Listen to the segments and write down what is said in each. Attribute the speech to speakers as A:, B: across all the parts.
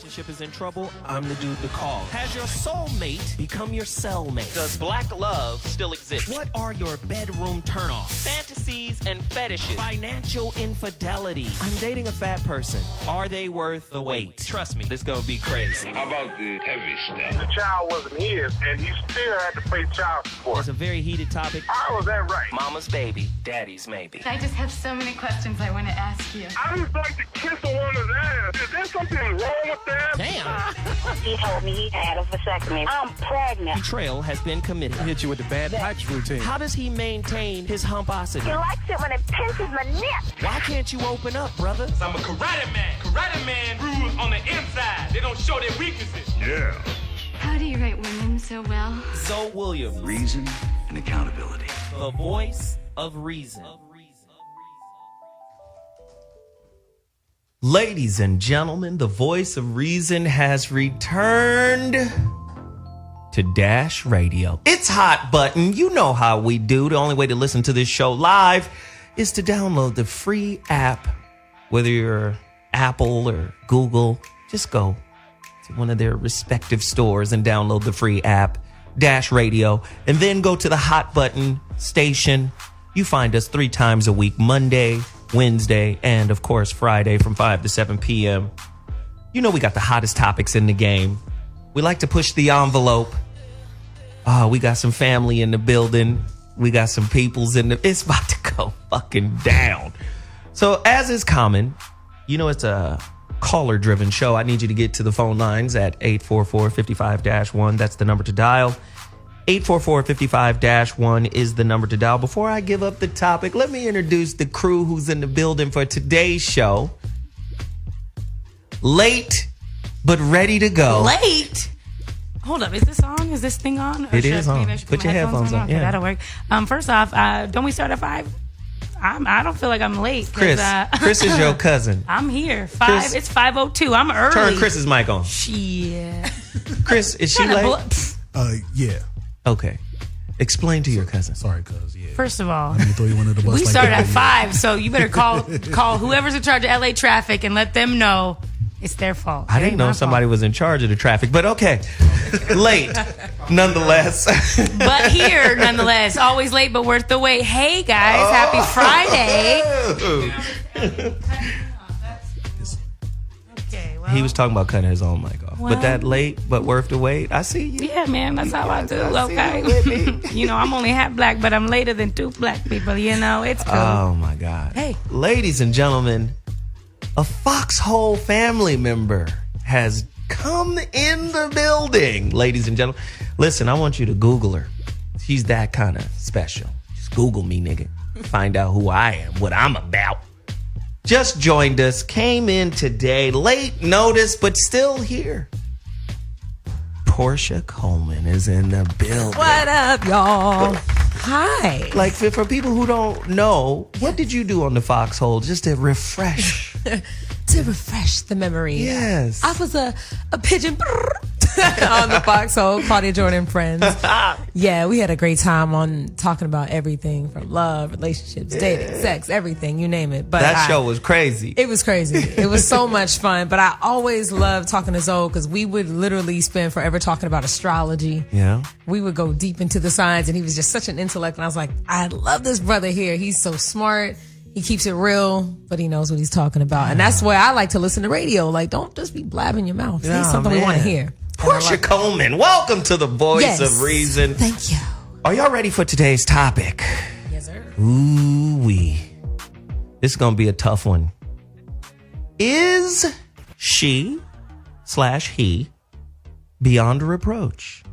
A: relationship is in trouble, I'm the dude to call. Has your soulmate become your cellmate? Does black love still exist? What are your bedroom turnoffs? Fantasies and fetishes. Financial infidelity. I'm dating a fat person. Are they worth the wait? Trust me, this gonna be crazy.
B: How about the heavy stuff?
C: The child wasn't his, and he still had to pay child support.
A: It's a very heated topic.
C: How was that right?
A: Mama's baby, daddy's maybe.
D: I just have so many questions I want to ask you.
C: I just like to kiss a woman's ass. Is there something wrong with that?
A: Damn.
E: He told me he had a vasectomy. I'm pregnant.
A: Betrayal has been committed.
F: Hit you with the bad pipes routine.
A: How does he maintain his humposity?
E: He likes it when it pinches my neck.
A: Why can't you open up, brother?
G: I'm a karate man. Karate man rules on the inside. They don't show their weaknesses.
C: Yeah.
D: How do you write women so well?
A: Zoe Williams,
B: Reason and accountability.
A: the voice of reason. Ladies and gentlemen, the voice of reason has returned to Dash Radio. It's hot button. You know how we do. The only way to listen to this show live is to download the free app. Whether you're Apple or Google, just go to one of their respective stores and download the free app, Dash Radio, and then go to the hot button station. You find us 3 times a week, Monday, Wednesday, and of course Friday from 5 to 7 p.m. You know we got the hottest topics in the game. We like to push the envelope. We got some family in the building. We got some peoples in the... It's about to go fucking down. So as is common, you know it's a caller-driven show. I need you to get to the phone lines at 844-55-1. That's the number to dial. 844-55-1 is the number to dial. Before I give up the topic, let me introduce the crew who's in the building for today's show. Late, but ready to go.
H: Late? Hold up, is this on? Is this thing on? Or
A: It is on. Put your headphones on.
H: Okay,
A: Yeah.
H: that'll work. First off, don't we start at 5? I don't feel like I'm late.
A: Chris is your cousin.
H: I'm here.
A: Chris.
H: It's 5:02. I'm early.
A: Turn Chris's mic on.
H: Shit.
A: Chris, is she late?
F: Yeah.
A: Okay. Explain to your cousin.
F: Sorry, cuz. Yeah.
H: First of all,
F: Let me throw you under the bus.
H: we
F: like
H: started
F: that.
H: at 5, so you better call whoever's in charge of LA traffic and let them know it's their fault.
A: I didn't know somebody was in charge of the traffic, but okay. Late, nonetheless.
H: But here, nonetheless, always late but worth the wait. Hey guys, happy Friday. Okay, well,
A: He was talking about cutting his own mic off.
H: Well-
A: But that late, but worth the wait, I see you.
H: yeah, man, that's how I do.
A: I see
H: Okay,
A: you, Whitney.
H: you know, I'm only half black, but I'm later than 2 black people. You know, it's cool.
A: Oh, my God.
H: Hey.
A: Ladies and gentlemen, a Foxhole family member has come in the building. Ladies and gentlemen, listen, I want you to Google her. She's that kind of special. Just Google me, nigga. Find out who I am, what I'm about. Just joined us, came in today, late notice, but still here. Porscha Coleman is in the building.
I: What up, y'all? Hi.
A: Like, for people who don't know, what did you do on the Foxhole just to refresh?
I: To refresh the memory.
A: Yes.
I: I was a pigeon on the Foxhole, Claudia Jordan Friends. Yeah, we had a great time on talking about everything from love, relationships, dating, sex, everything, you name it. But
A: That show was crazy.
I: It was crazy. It was so much fun. But I always loved talking to Zoe because we would literally spend forever talking about astrology.
A: Yeah.
I: We would go deep into the signs, and he was just such an intellect. And I was like, I love this brother here. He's so smart. He keeps it real, but he knows what he's talking about. And that's why I like to listen to radio. Like, don't just be blabbing your mouth. Say something we want to hear.
A: Porscha Coleman, welcome to the Voice
I: Yes.
A: of Reason.
I: Thank you.
A: Are y'all ready for today's topic?
I: Yes, sir.
A: Ooh-wee. This is going to be a tough one. Is she/he beyond reproach?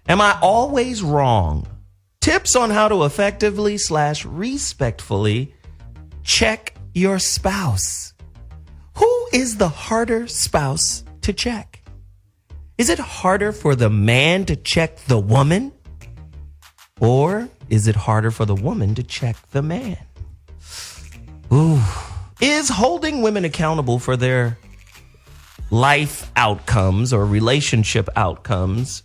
A: Am I always wrong? Tips on how to effectively/respectfully check your spouse. Who is the harder spouse to check? Is it harder for the man to check the woman? Or is it harder for the woman to check the man? Ooh. Is holding women accountable for their life outcomes or relationship outcomes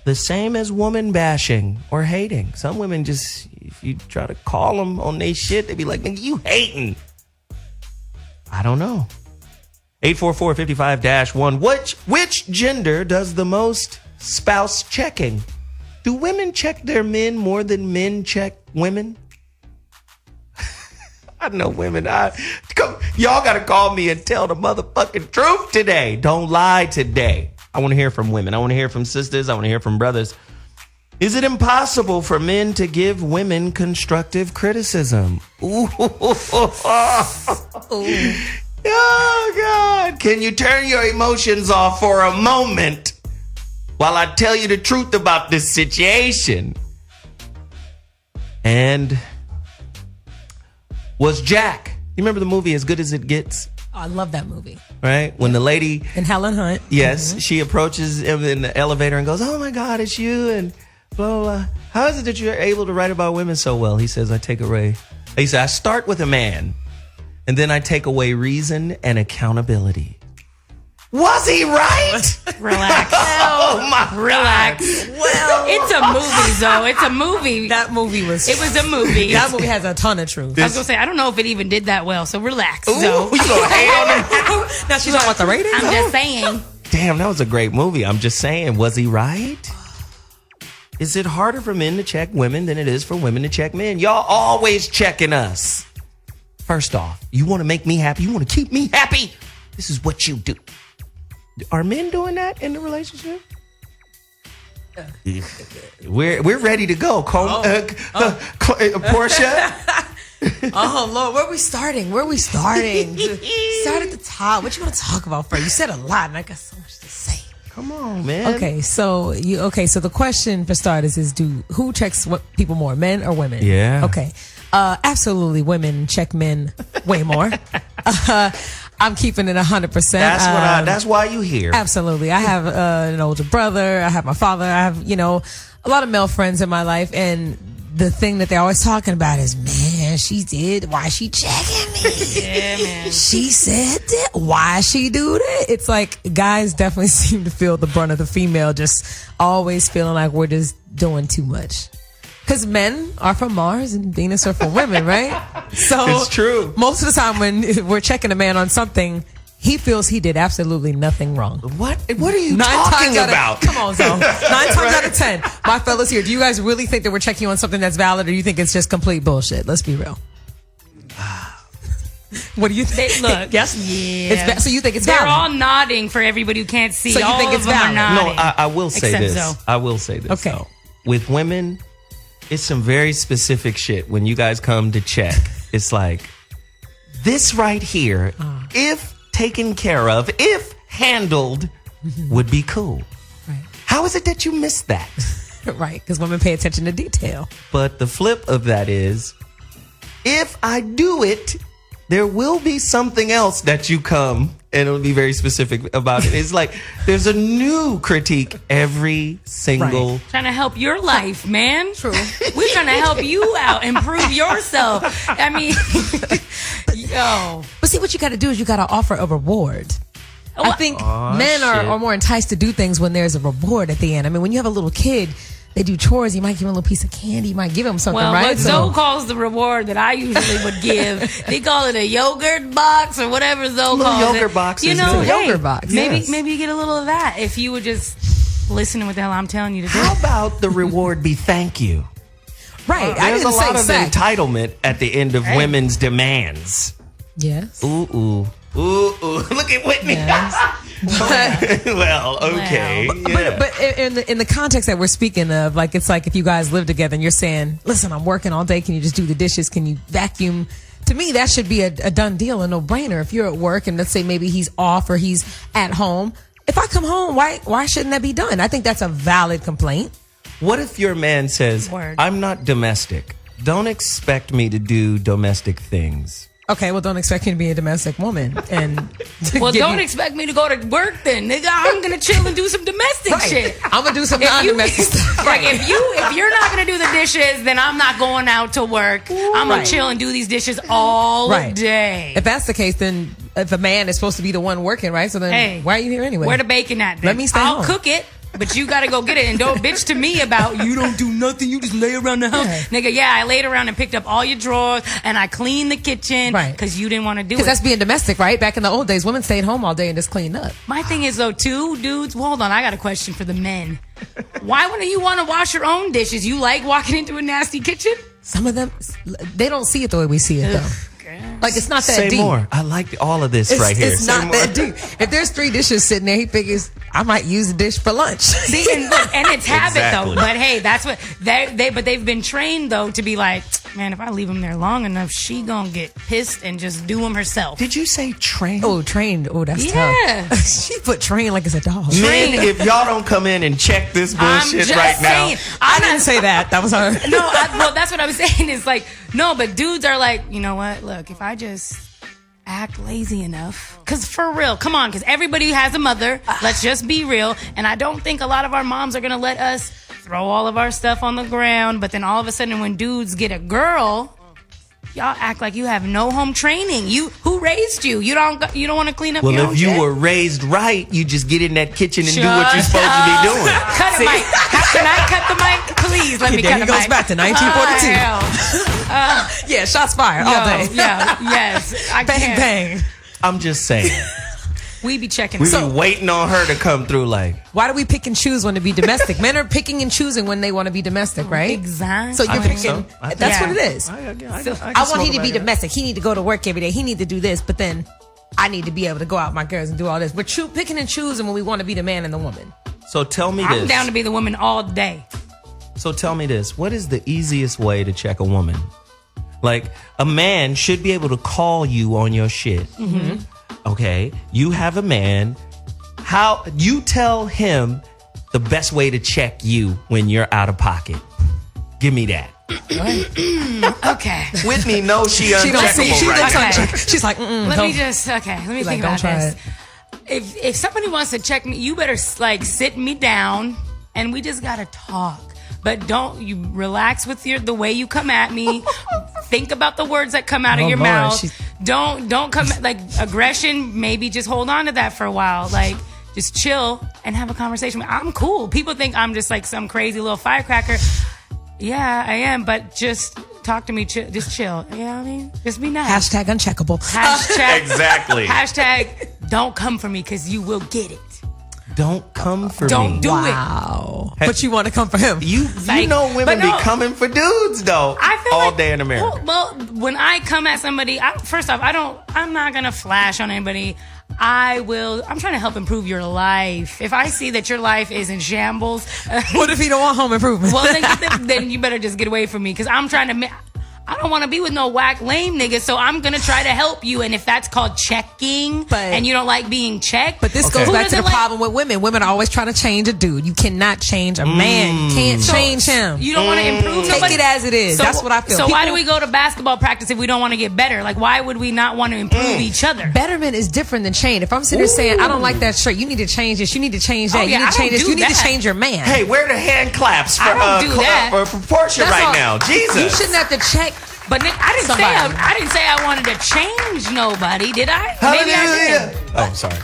A: the same as woman bashing or hating? Some women just, if you try to call them on their shit, they be like, nigga, you hating. I don't know. 844-55-1. Which gender does the most spouse checking? Do women check their men more than men check women? I know women. Y'all got to call me and tell the motherfucking truth today. Don't lie today. I want to hear from women. I want to hear from sisters. I want to hear from brothers. Is it impossible for men to give women constructive criticism? Ooh. Oh, God. Can you turn your emotions off for a moment while I tell you the truth about this situation? And was Jack, you remember the movie As Good As It Gets?
I: Oh, I love that movie.
A: Right? When the lady...
I: And Helen Hunt.
A: Yes, she approaches him in the elevator and goes, oh, my God, it's you, and blah, blah, blah. How is it that you're able to write about women so well? He says, I start with a man, and then I take away reason and accountability. Was he right?
H: Relax.
A: Oh, my
H: Relax.
I: Well,
H: It's a movie, Zoe. It's a movie.
I: that movie was...
H: It was a movie.
I: That movie has a ton of truth.
H: I was going to say, I don't know if it even did that well, so relax,
A: Ooh,
H: Zoe.
A: you gonna hate on him?
I: Now she's talking about the rating?
H: I'm just saying.
A: Damn, that was a great movie. I'm just saying, was he right? Is it harder for men to check women than it is for women to check men? Y'all always checking us. First off, you want to make me happy? You want to keep me happy? This is what you do. Are men doing that in the relationship? We're ready to go. Porscha.
I: Oh, Lord, where are we starting? Start at the top. What you want to talk about first? You said a lot, and I got so much to say.
A: Come on, man.
I: Okay, so the question for starters is, who checks what people more, men or women?
A: Yeah.
I: Okay. Absolutely, women check men way more. I'm keeping it 100%.
A: That's why you here.
I: Absolutely. I have an older brother. I have my father. I have, a lot of male friends in my life, and the thing that they're always talking about is, man, she did. Why she checking me?
H: Yeah, man.
I: She said that. Why she do that? It's like guys definitely seem to feel the brunt of the female just always feeling like we're just doing too much. Because men are from Mars and Venus are from women, right? So
A: it's true.
I: Most of the time when we're checking a man on something, he feels he did absolutely nothing wrong.
A: What are you talking about?
I: Come on, Zoe. 9 times out of 10, my fellas here, do you guys really think that we're checking you on something that's valid, or do you think it's just complete bullshit? Let's be real. What do you think?
H: Look.
I: Yes?
H: Yeah.
I: So you think it's
H: They're
I: valid?
H: all nodding for everybody who can't see.
I: So you
H: all
I: think
H: of
I: it's
H: them
I: valid?
H: are nodding.
A: No, I will say
H: Except
A: this.
H: Zoe.
A: I will say this.
I: Okay.
A: Though. With women, it's some very specific shit when you guys come to check. It's like, this right here, if taken care of, if handled, would be cool.
I: Right.
A: How is it that you missed that?
I: Right, because women pay attention to detail.
A: But the flip of that is, if I do it, there will be something else that you come, and it'll be very specific about it. It's like there's a new critique every single.
H: Trying to help your life, man.
I: True.
H: We're trying to help you out, improve yourself. I mean, yo.
I: But see, what you got to do is you got to offer a reward. I think men
A: shit.
I: are more enticed to do things when there's a reward at the end. I mean, when you have a little kid, they do chores, you might give them a little piece of candy, you might give them something,
H: Well,
I: right?
H: what Zoe calls the reward that I usually would give, they call it a yogurt box or whatever Zoe calls
A: yogurt
H: it.
A: boxes,
H: You know,
A: too.
H: hey,
I: Yogurt box,
H: Maybe
A: yes.
H: maybe you get a little of that if you would just listen to what the hell I'm telling you to do.
A: How about the reward be thank you?
I: Right. I
A: There's a
I: didn't
A: lot
I: say
A: of
I: sex.
A: entitlement at the end of women's demands.
I: Yes.
A: Ooh. Look at Whitney.
I: Yes.
A: Well, okay. Yeah.
I: But in the context that we're speaking of, like, it's like if you guys live together and you're saying, listen, I'm working all day. Can you just do the dishes? Can you vacuum? To me, that should be a done deal, a no-brainer. If you're at work and let's say maybe he's off or he's at home, if I come home, why shouldn't that be done? I think that's a valid complaint.
A: What if your man says,
H: Word.
A: I'm not domestic. Don't expect me to do domestic things.
I: Okay, well, don't expect me to be a domestic woman. And
H: Well, don't expect me to go to work then, nigga. I'm gonna chill and do some domestic shit.
I: I'm gonna do some
H: If you-
I: non-domestic stuff.
H: Like if you're not gonna do the dishes, then I'm not going out to work. I'm gonna
I: Right.
H: chill and do these dishes all
I: Right.
H: day.
I: If that's the case, then if a man is supposed to be the one working, right? So then
H: Hey,
I: why are you here anyway?
H: Where the bacon at? Then?
I: Let me stay
H: I'll
I: home.
H: cook it. But you gotta go get it, and don't bitch to me about you don't do nothing. You just lay around the house, nigga. Yeah, I laid around and picked up all your drawers, and I cleaned the kitchen,
I: Right.
H: Because you didn't want to do it.
I: Because that's being domestic, right? Back in the old days, women stayed home all day and just cleaned up.
H: My thing is though, too, dudes. Well, hold on, I got a question for the men. Why wouldn't you want to wash your own dishes? You like walking into a nasty kitchen?
I: Some of them, they don't see it the way we see it, though. Like, it's not that
A: Say
I: deep.
A: more. I like all of this
I: It's,
A: right here.
I: it's
A: Say
I: not
A: more.
I: that deep. If there's 3 dishes sitting there, he figures I might use a dish for lunch.
H: See, and, look, and it's habit
A: Exactly.
H: though. But hey, that's what but they've been trained though to be like, man, if I leave them there long enough, she gonna get pissed and just do them herself.
A: Did you say train?
I: Oh, trained. Oh, that's
H: Yeah.
I: tough. She put train like it's a dog.
A: Men, if y'all don't come in and check this
H: I'm
A: bullshit
H: just
A: right
H: saying.
A: now.
I: I didn't say that. That was her.
H: No, well, that's what I'm saying. Is like, no, but dudes are like, you know what? Look, if I just act lazy enough, because for real, come on, because everybody has a mother. Let's just be real. And I don't think a lot of our moms are gonna let us throw all of our stuff on the ground. But then all of a sudden, when dudes get a girl, y'all act like you have no home training. Who raised you? You don't want to clean up your
A: Well,
H: own
A: if you
H: shit?
A: were raised right, you just get in that kitchen and do
H: Shut
A: what you're supposed to be
H: up.
A: doing.
H: Cut it, Mike. Can I cut the mic, please? Let me
I: There
H: cut
I: he
H: the
I: goes
H: mic.
I: back to 1942.
H: Oh, hell.
I: Yeah, shots fired all day.
H: Yeah, yes. I
I: Bang,
H: can't.
I: bang.
A: I'm just saying.
H: We be checking.
A: We be waiting on her to come through like,
I: Why do we pick and choose when to be domestic? Men are picking and choosing when they want to be domestic, right?
H: Exactly.
I: So you're
A: think
I: picking.
A: so. I think
I: That's
H: so.
I: what it is. I want him to be domestic. He need to go to work every day. He need to do this, but then I need to be able to go out with my girls and do all this. We're picking and choosing when we want to be the man and the woman.
A: So tell me
H: I'm
A: this.
H: down to be the woman all day.
A: So tell me this. What is the easiest way to check a woman? Like, a man should be able to call you on your shit. Mm-hmm. Okay? You have a man. How you tell him the best way to check you when you're out of pocket. Give me that.
H: Okay.
A: Whitney knows she uncheckable
I: don't see. She
A: right
I: looks
A: now.
I: uncheckable. She's like,
H: Let me just, let me
I: Like,
H: think
I: don't
H: about
I: try
H: this. If somebody wants to check me, you better like sit me down and we just gotta talk. But don't you relax with the way you come at me. Think about the words that come out of
I: Oh,
H: your
I: boy,
H: mouth.
I: she's-
H: Don't come like aggression. Maybe just hold on to that for a while. Like just chill and have a conversation. I'm cool. People think I'm just like some crazy little firecracker. Yeah, I am. But just talk to me. Just chill. You know what I mean? Just be nice.
I: Hashtag uncheckable.
H: Hashtag
A: Exactly.
H: Hashtag don't come for me because you will get it.
A: Don't come for
H: Don't
A: me.
H: do
I: Wow. But you want to come for him.
A: You
H: Like,
A: know women
H: but no.
A: be coming for dudes though.
H: I feel
A: all
H: like,
A: day in America.
H: Well, when I come at somebody, first off, I'm not gonna flash on anybody. I'm trying to help improve your life. If I see that your life is in shambles,
I: What if he don't want home improvement?
H: well, then you better just get away from me because I'm trying to. I don't want to be with no whack lame nigga, so I'm gonna try to help you. And if that's called checking, and you don't like being checked,
I: But this
A: Okay.
I: goes
A: Who
I: back to the
H: doesn't like-
I: problem with women. Women are always trying to change a dude. You cannot change a man. You can't change him.
H: You don't want to improve.
I: Take
H: nobody.
I: it as it is. That's what I feel.
H: So why do
I: People-
H: we go to basketball practice if we don't want to get better? Like, why would we not want to improve each other?
I: Betterment is different than change. If I'm sitting there saying, I don't like that shirt, you need to change this, you need to change that,
H: Oh, yeah,
I: you need
H: I
I: to change
H: don't
I: this,
H: do
I: you need
H: that.
I: to change your man.
A: Hey, where are the hand claps for
H: I don't do that.
A: for Porscha
I: That's
A: right
I: all.
A: now? Jesus.
I: You shouldn't have to check.
H: But Nick, I didn't
I: Somebody.
H: I didn't say I wanted to change nobody, did I? Maybe I did.
A: Oh, sorry.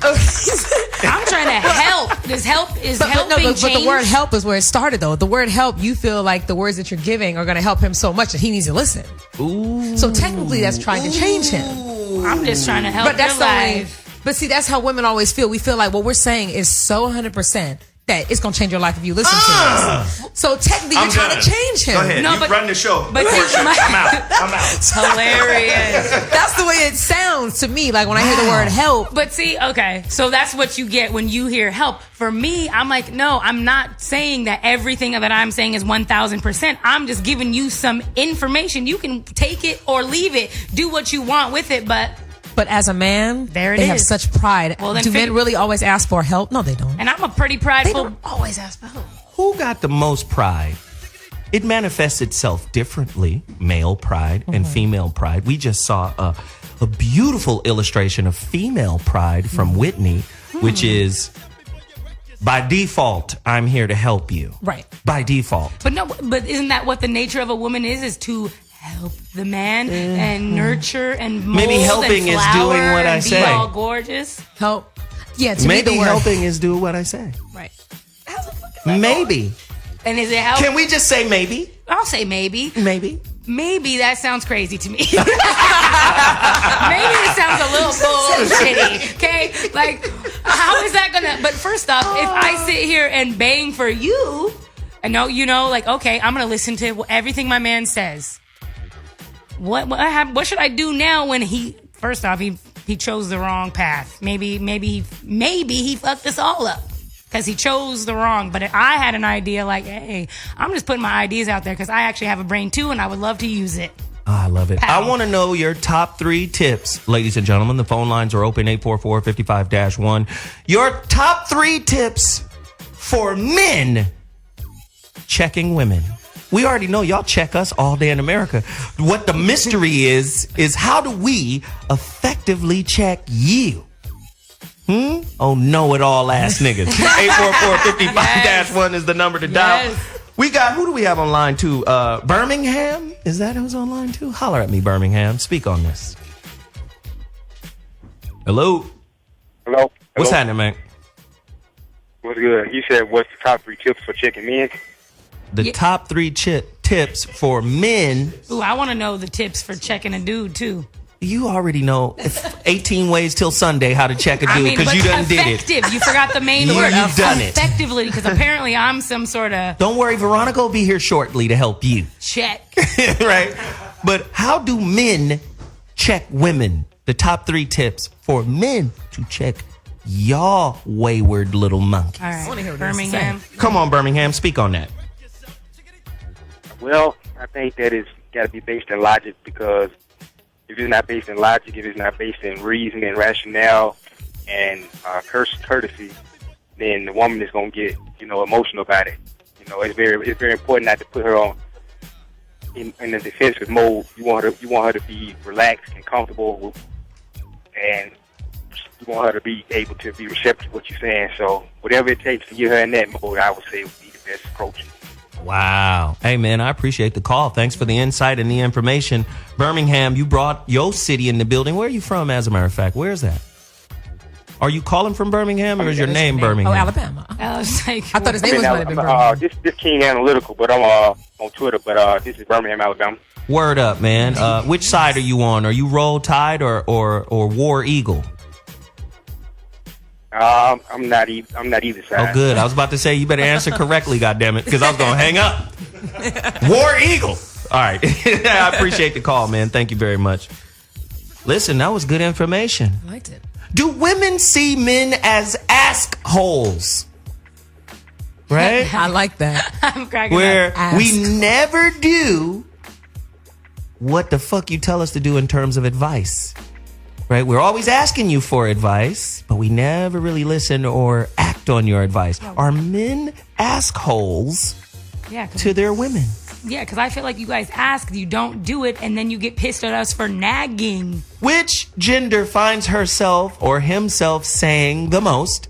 H: I'm trying to help. This help is helping
I: but
H: change.
I: the word help is where it started, though. The word help, you feel like the words that you're giving are going to help him so much that he needs to listen.
A: Ooh.
I: So technically, that's trying to change him.
H: I'm just trying to help
I: But that's
H: your
I: the way.
H: life.
I: But see, that's how women always feel. We feel like what we're saying is so 100% that it's going to change your life if you listen to us. So technically, you're trying to change him.
A: Go ahead.
H: No,
A: you
H: but-
A: run the show.
H: but
A: Porscha,
H: see, my-
A: I'm out.
H: It's hilarious.
I: That's the way it sounds to me. Like when I hear the word help.
H: But see, okay, so that's what you get when you hear help. For me, I'm like, no, I'm not saying that everything that I'm saying is 1,000%. I'm just giving you some information. You can take it or leave it. Do what you want with it, but
I: as a man,
H: There it
I: they have
H: is.
I: such pride.
H: Well, then
I: do men
H: figure-
I: really always ask for help? No, they don't.
H: and I'm a pretty
I: They
H: prideful.
I: don't always ask for help.
A: Who got the most pride? It manifests itself differently, male pride and female pride. We just saw a beautiful illustration of female pride from Whitney, which is, by default, I'm here to help you.
I: Right.
A: By default.
H: But isn't that what the nature of a woman is to help the man and nurture and mold
A: Maybe helping
H: and
A: is
H: flower
A: doing what I
H: and
A: say.
H: Be all gorgeous.
I: Help. Yeah, to
A: Maybe
I: me the word
A: helping is do what I say.
I: right.
A: Maybe.
H: And is it help?
A: Can we just say maybe?
H: I'll say maybe.
A: Maybe.
H: Maybe that sounds crazy to me. Maybe it sounds a little bullshitty. Okay, like how is that gonna? But first off, if I sit here and bang for you, and like okay, I'm gonna listen to everything my man says. What should I do now when he? First off, he chose the wrong path. Maybe he fucked us all up. Because he chose the wrong. But I had an idea like, hey, I'm just putting my ideas out there because I actually have a brain too and I would love to use it.
A: Oh, I love it.
H: Pow.
A: I want to know your top 3 tips. Ladies and gentlemen, the phone lines are open, 844-55-1. Your top 3 tips for men checking women. We already know y'all check us all day in America. What the mystery is how do we effectively check you? Oh, know-it-all ass niggas. 844-55-1 is the number to dial. We got, who do we have on line 2? Birmingham? Is that who's on line 2? Holler at me, Birmingham. Speak on this. Hello?
C: Hello?
A: What's happening, man?
C: What's good? You said what's the top 3 tips for checking men?
A: The top 3 tips for men.
H: Ooh, I want to know the tips for checking a dude, too.
A: You already know 18 ways till Sunday how to check a dude because you done did it.
H: Effective. You forgot the main word.
A: You've done it.
H: Effectively, because apparently I'm some sort of...
A: Don't worry, Veronica will be here shortly to help you.
H: Check.
A: Right? But how do men check women? The top 3 tips for men to check y'all wayward little monkeys.
H: All right, Birmingham.
A: Come on, Birmingham, speak on that.
C: Well, I think that it's got to be based in logic because if it's not based in logic, if it's not based in reason and rationale and courtesy, then the woman is going to get, emotional about it. It's very important not to put her on in the defensive mode. You want her to be relaxed and comfortable, and you want her to be able to be receptive to what you're saying. So whatever it takes to get her in that mode, I would say would be the best approach.
A: Wow. Hey, man, I appreciate the call. Thanks for the insight and the information. Birmingham, you brought your city in the building. Where are you from, as a matter of fact? Where is that? Are you calling from Birmingham, or is your name Birmingham?
I: Oh, Alabama.
H: I was like,
I: I thought his name might have been Birmingham.
C: This King Analytical, but I'm on Twitter, but this is Birmingham, Alabama.
A: Word up, man. Which side are you on? Are you Roll Tide or War Eagle?
C: I'm not either side.
A: Oh, good. I was about to say you better answer correctly, goddammit, because I was going to hang up. War Eagle. All right. I appreciate the call, man. Thank you very much. Listen, that was good information.
I: I liked it.
A: Do women see men as assholes? Right?
I: I like that.
H: I'm cracking
A: Where
H: up.
A: we never do what the fuck you tell us to do in terms of advice. Right? We're always asking you for advice, but we never really listen or act on your advice. Are men assholes to their women?
H: Yeah, because I feel like you guys ask, you don't do it, and then you get pissed at us for nagging.
A: Which gender finds herself or himself saying the most?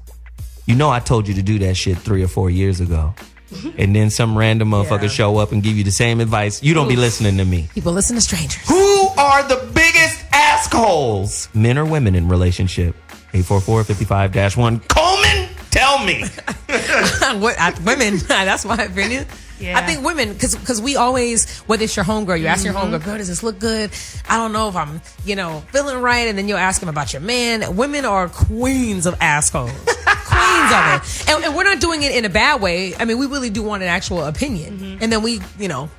A: I told you to do that shit 3 or 4 years ago. And then some random motherfucker show up and give you the same advice. You don't be listening to me.
I: People listen to strangers.
A: Who are the biggest assholes? Men or women in relationship? 844-55-1. Coleman, tell me.
I: Women. That's my opinion.
H: Yeah.
I: I think women, because we always, whether it's your homegirl, you ask your homegirl, girl, does this look good? I don't know if I'm, feeling right. And then you'll ask them about your man. Women are queens of assholes. Queens of it. And we're not doing it in a bad way. I mean, we really do want an actual opinion. And then we,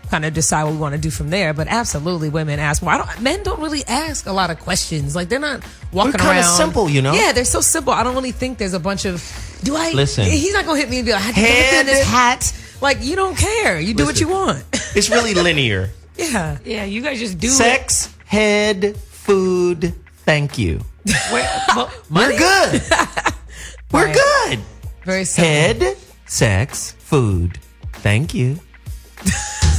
I: kind of decide what we want to do from there. But absolutely, women ask. Men don't really ask a lot of questions. Like, they're not walking around.
A: We're kind of simple,
I: Yeah, they're so simple. I don't really think there's a bunch of,
A: Listen.
I: He's not going to hit me and be like, how do you look in this hat? Like, you don't care. You do what you want.
A: It's really linear.
I: Yeah.
H: Yeah, you guys just do
A: Sex, head, food, thank you. We're good. We're good.
I: Very simple.
A: Head, sex, food, thank you.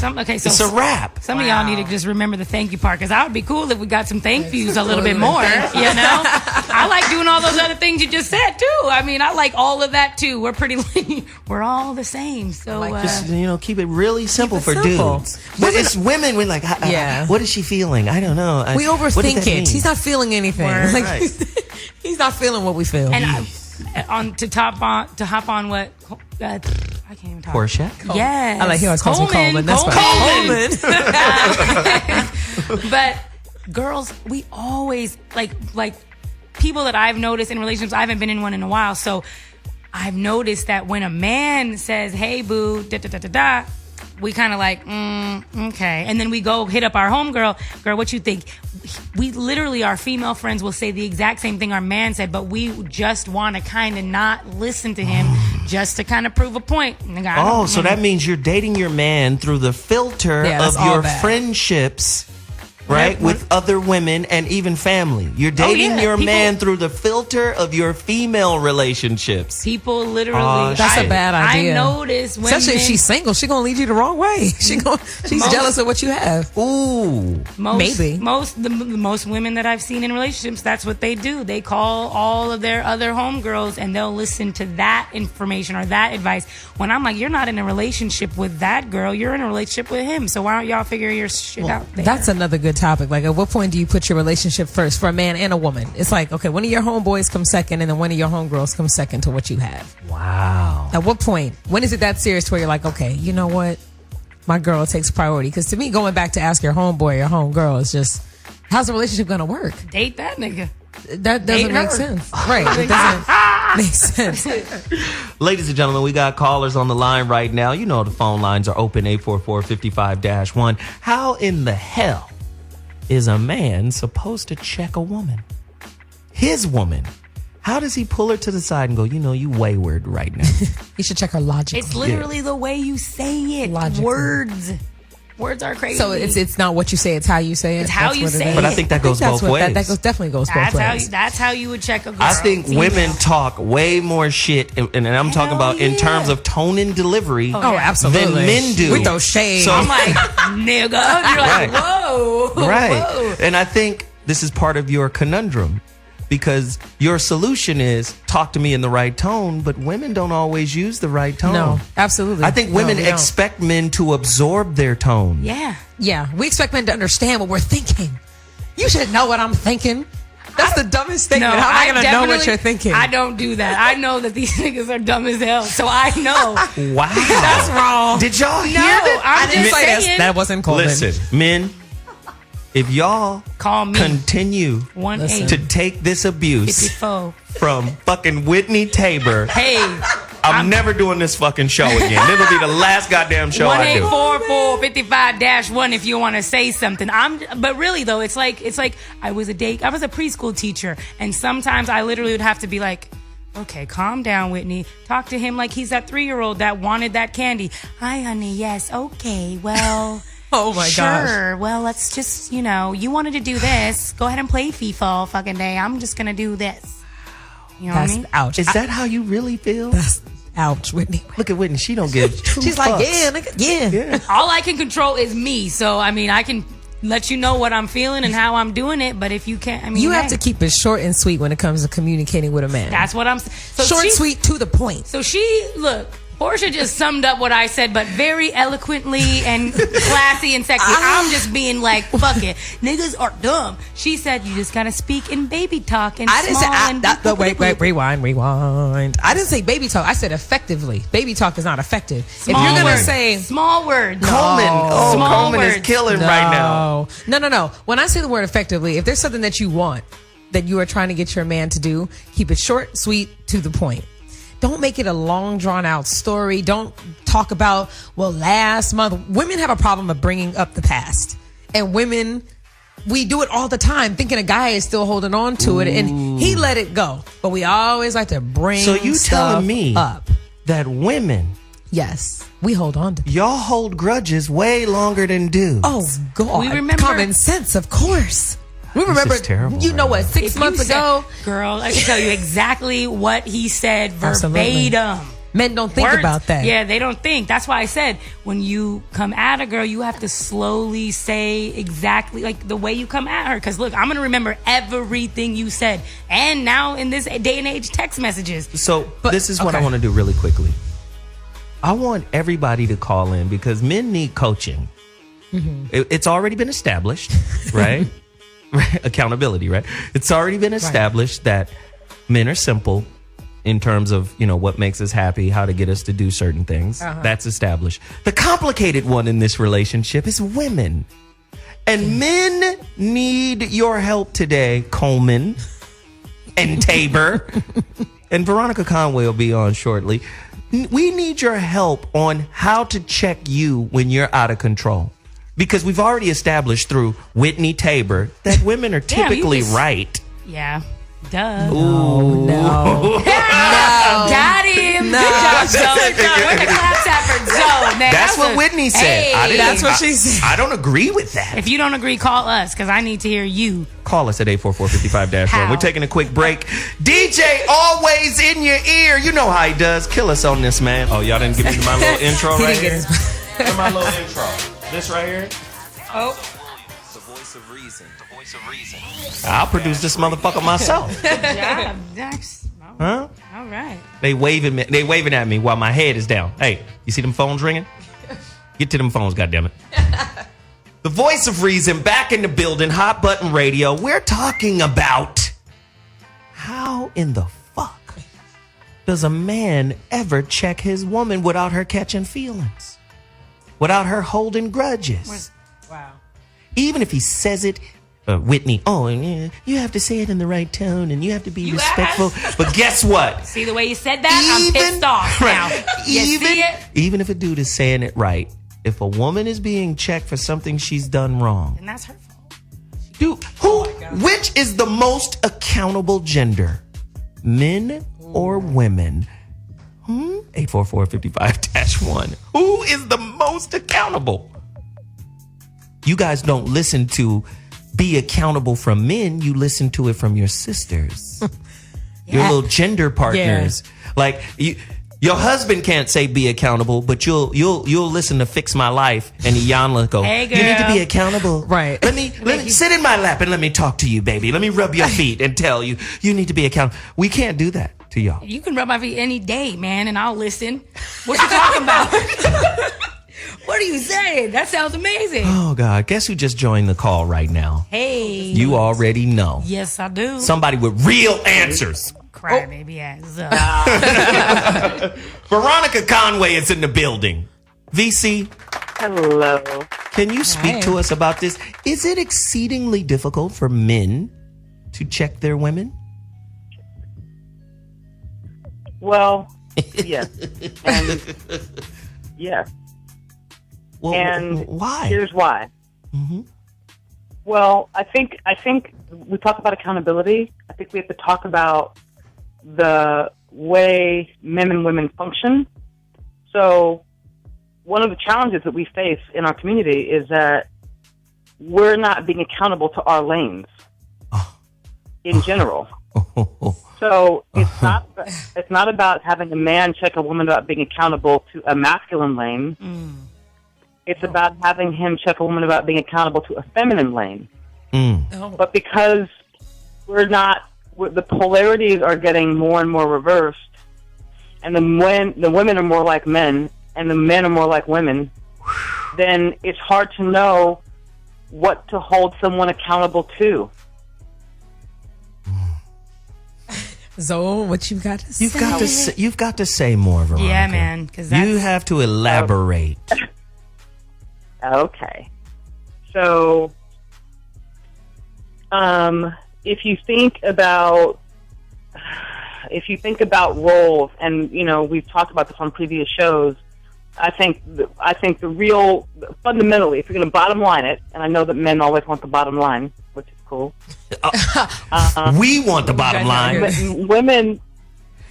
A: It's a wrap.
H: Some of y'all need to just remember the thank you part, because I would be cool if we got some thank yous a little bit more, I like doing all those other things you just said, too. I mean, I like all of that, too. We're all the same. So,
A: just, keep it really simple for dudes. But it's women, we're like, what is she feeling? I don't know.
I: We overthink it. He's not feeling anything.
A: Right.
I: He's not feeling what we feel.
H: And to hop on what, I I can't even talk.
A: Porscha.
H: Yes.
I: I like he always calls him Coleman. That's
H: Coleman.
I: Coleman.
H: But girls, we always like people that I've noticed in relationships. I haven't been in one in a while, so I've noticed that when a man says, "Hey, boo," da da da da da, we kind of like, okay, and then we go hit up our homegirl. Girl, what you think? We literally, our female friends will say the exact same thing our man said, but we just want to kind of not listen to him just to kind of prove a point.
A: Oh, so that means you're dating your man through the filter of your friendships, right?
H: Yep.
A: With other women and even family. You're dating your man through the filter of your female relationships.
H: People literally.
I: That's a bad idea.
H: I notice women.
I: Especially if she's single, she's gonna lead you the wrong way. She's jealous of what you have.
A: Ooh,
I: maybe
H: most women that I've seen in relationships, that's what they do. They call all of their other homegirls and they'll listen to that information or that advice. When I'm like, you're not in a relationship with that girl, you're in a relationship with him. So why don't y'all figure your shit out there?
I: That's another good topic. Like, at what point do you put your relationship first for a man and a woman? It's like, okay, one of your homeboys comes second, and then one of your homegirls comes second to what you have.
A: Wow.
I: At what point? When is it that serious where you're like, okay, you know what? My girl takes priority. Because to me, going back to ask your homeboy or your homegirl is just, how's the relationship going to work?
H: Date that nigga.
I: That doesn't make sense. Right. It doesn't make sense.
A: Ladies and gentlemen, we got callers on the line right now. You know the phone lines are open, 844-55-1. How in the hell is a man supposed to check a woman? His woman. How does he pull her to the side and go, you wayward right now?
I: You should check her logic.
H: It's literally the way you say it.
I: Logically.
H: Words are crazy.
I: So it's not what you say, it's how you say it.
H: It's how you say it.
A: But I think that goes both ways.
I: That definitely goes both ways.
H: That's how you would check a girl.
A: I think women talk way more shit, and I'm talking about in terms of tone and delivery.
I: Oh, absolutely.
A: Than men do.
I: With those shades.
A: So,
H: I'm like, nigga. You're like, whoa.
A: Right.
H: Whoa.
A: And I think this is part of your conundrum. Because your solution is talk to me in the right tone, but women don't always use the right tone.
I: No, absolutely.
A: I think women expect men to absorb their tone.
H: Yeah.
I: Yeah. We expect men to understand what we're thinking. You should know what I'm thinking. That's the dumbest statement. How am I going to know what you're thinking?
H: I don't do that. I know that these niggas are dumb as hell, so I know.
A: Wow.
I: That's wrong.
A: Did y'all hear
H: that?
I: I didn't
H: just
I: say
H: saying.
I: that wasn't Coleman.
A: Listen, men, if y'all
H: Call me.
A: continue
H: 1-8.
A: to take this abuse
H: 54.
A: from fucking Whitney Tabor,
H: Hey.
A: I'm never doing this fucking show again. It'll be the last goddamn show I do.
H: 1-844-55-1 if you want to say something. But really though, it's like I was a preschool teacher, and sometimes I literally would have to be like, okay, calm down, Whitney. Talk to him like he's that 3-year-old that wanted that candy. Hi, honey. Yes. Okay. Well.
I: Oh my gosh.
H: Sure. Well, let's just, you wanted to do this. Go ahead and play FIFA all fucking day. I'm just going to do this. You know what I mean?
I: Ouch.
A: Is that how you really feel?
I: That's ouch, Whitney.
A: Look at Whitney. She don't give two
I: She's
A: fucks.
I: like, yeah, nigga, yeah.
H: All I can control is me. So, I mean, I can let you know what I'm feeling and how I'm doing it. But if you can't, I mean,
I: You have to keep it short and sweet when it comes to communicating with a man.
H: That's what I'm saying. So
I: short, sweet, to the point.
H: So Porscha just summed up what I said, but very eloquently and classy and sexy. I'm just being like, fuck it. Niggas are dumb. She said, you just gotta speak in baby talk and
I: I didn't
H: small
I: say, wait, rewind. I didn't say baby talk. I said effectively. Baby talk is not effective.
H: Small
I: if you're going to
H: words.
I: say
H: Small words.
A: Coleman.
H: Small
A: Coleman
H: words.
A: is killing right now.
I: No. When I say the word effectively, if there's something that you want, that you are trying to get your man to do, keep it short, sweet, to the point. Don't make it a long, drawn-out story. Don't talk about, last month. Women have a problem of bringing up the past. And women, we do it all the time, thinking a guy is still holding on to it, and he let it go. But we always like to bring
A: So you telling me
I: up.
A: that women,
I: Yes, we hold on to.
A: y'all hold grudges way longer than dudes?
I: Oh, God.
H: We remember-
I: common sense, of course. We remember,
A: is terrible,
I: you know
A: right
I: what, 6
H: If
I: months
H: you said-
I: ago,
H: girl, I can tell you exactly what he said verbatim.
I: men don't think
H: Words.
I: about that.
H: Yeah, they don't think. That's why I said when you come at a girl, you have to slowly say exactly like the way you come at her. Because look, I'm gonna remember everything you said, and now in this day and age, text messages.
A: So this is what I want to do really quickly. I want everybody to call in because men need coaching. It's already been established, right? Accountability, right? It's already been established that men are simple, in terms of, what makes us happy, how to get us to do certain things. That's established. The complicated one in this relationship is women. And men need your help today, Coleman and Tabor. And Veronica Conway will be on shortly. We need your help on how to check you when you're out of control. Because we've already established through Whitney Tabor that women are typically right.
H: Yeah. Duh.
A: Ooh.
I: No.
H: Got him.
I: No.
H: Good job, Zoe. Where's the claps at for Zoe, man?
A: That's what Whitney said.
H: Hey.
I: That's what she said.
A: I don't agree with that.
H: If you don't agree, call us, because I need to hear you.
A: Call us at 844-55-1. We're taking a quick break. DJ always in your ear. You know how he does. Kill us on this, man. Oh, y'all didn't give me my little intro
I: He
A: right
I: didn't
A: here?
I: get his...
A: Here's my little intro. This right here.
H: Oh.
A: The voice of reason. The voice of reason. I'll produce this motherfucker myself.
H: Good job, Dax.
A: Huh?
H: All right.
A: They waving at me while my head is down. Hey, you see them phones ringing? Get to them phones, goddammit. The voice of reason back in the building, Hot Button Radio. We're talking about how in the fuck does a man ever check his woman without her catching feelings? Without her holding grudges?
I: Wow.
A: Even if he says it, Whitney, you have to say it in the right tone and you have to be respectful. But guess what?
H: See the way you said that? I'm pissed off now. You see it?
A: Even if a dude is saying it right, if a woman is being checked for something she's done wrong,
H: And that's her fault.
A: dude, which is the most accountable gender? Men or women? 844-55-1. Who is the most accountable? You guys don't listen to Be Accountable from men. You listen to it from your sisters. Your little gender partners. Yeah. Like your husband can't say be accountable, but you'll listen to Fix My Life and Iyanla go,
H: hey, girl.
A: You need to be accountable.
I: Right.
A: Let me sit in my lap and let me talk to you, baby. Let me rub your feet and tell you need to be accountable. We can't do that to y'all.
H: You can rub my feet any day, man, and I'll listen. What you talking about? What are you saying? That sounds amazing.
A: Oh, God. Guess who just joined the call right now?
H: Hey.
A: You already know.
H: Yes, I do.
A: Somebody with real answers.
H: Cry, baby ass.
A: Veronica Conway is in the building. VC.
E: Hello.
A: Can you speak to us about this? Is it exceedingly difficult for men to check their women?
E: Well, yes. And yes.
A: Well,
E: and
A: why?
E: Here's why.
A: Mm-hmm.
E: Well, I think we talk about accountability. I think we have to talk about the way men and women function. So one of the challenges that we face in our community is that we're not being accountable to our lanes in general. So it's not about having a man check a woman about being accountable to a masculine lane. It's about having him check a woman about being accountable to a feminine lane. But because the polarities are getting more and more reversed, and the women are more like men, and the men are more like women, then it's hard to know what to hold someone accountable to.
I: Zoe, what you got to say?
A: You've got to say more, Veronica.
H: Yeah, man.
A: You have to elaborate.
E: Okay. So, if you think about roles, and we've talked about this on previous shows, I think the real fundamentally, if you're going to bottom line it, and I know that men always want the bottom line, which is cool.
A: We want the bottom line.
E: Women,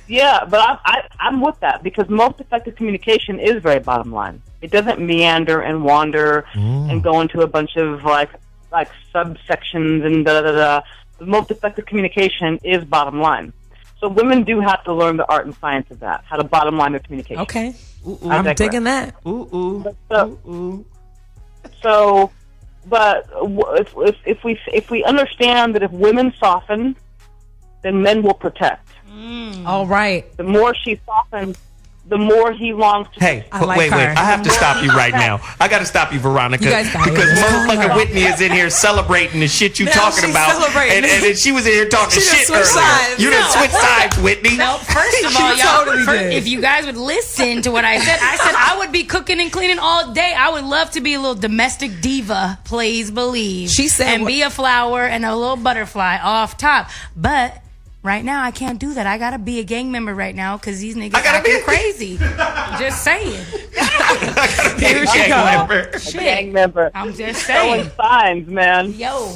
E: yeah, but I'm with that because most effective communication is very bottom line. It doesn't meander and wander and go into a bunch of like subsections and da-da-da-da. The most effective communication is bottom line. So women do have to learn the art and science of that, how to bottom line their communication.
I: Okay. I'm digging that.
E: So, but if we understand that if women soften, then men will protect.
I: All right.
E: The more she softens, the more he longs to.
A: Hey,
I: like
A: wait.
I: her.
A: I have to stop you right now. I got to stop you, Veronica.
I: You guys got it.
A: Because
I: Just call
A: motherfucker
I: her.
A: Whitney is in here celebrating the shit you
I: Now
A: talking
I: she's
A: about.
I: celebrating.
A: And she was in here talking
I: She done
A: shit
I: switched
A: earlier.
I: sides.
A: You done switched sides, Whitney.
H: No, first of
I: She
H: all, y'all,
I: totally did.
H: if you guys would listen to what I said I would be cooking and cleaning all day. I would love to be a little domestic diva, please believe.
I: She said
H: and be a flower and a little butterfly off top. But right now, I can't do that. I gotta be a gang member right now because these niggas acting crazy. Just saying.
A: Here she go.
E: Gang member.
H: I'm just
E: Showing
H: saying.
E: signs, man.
H: Yo,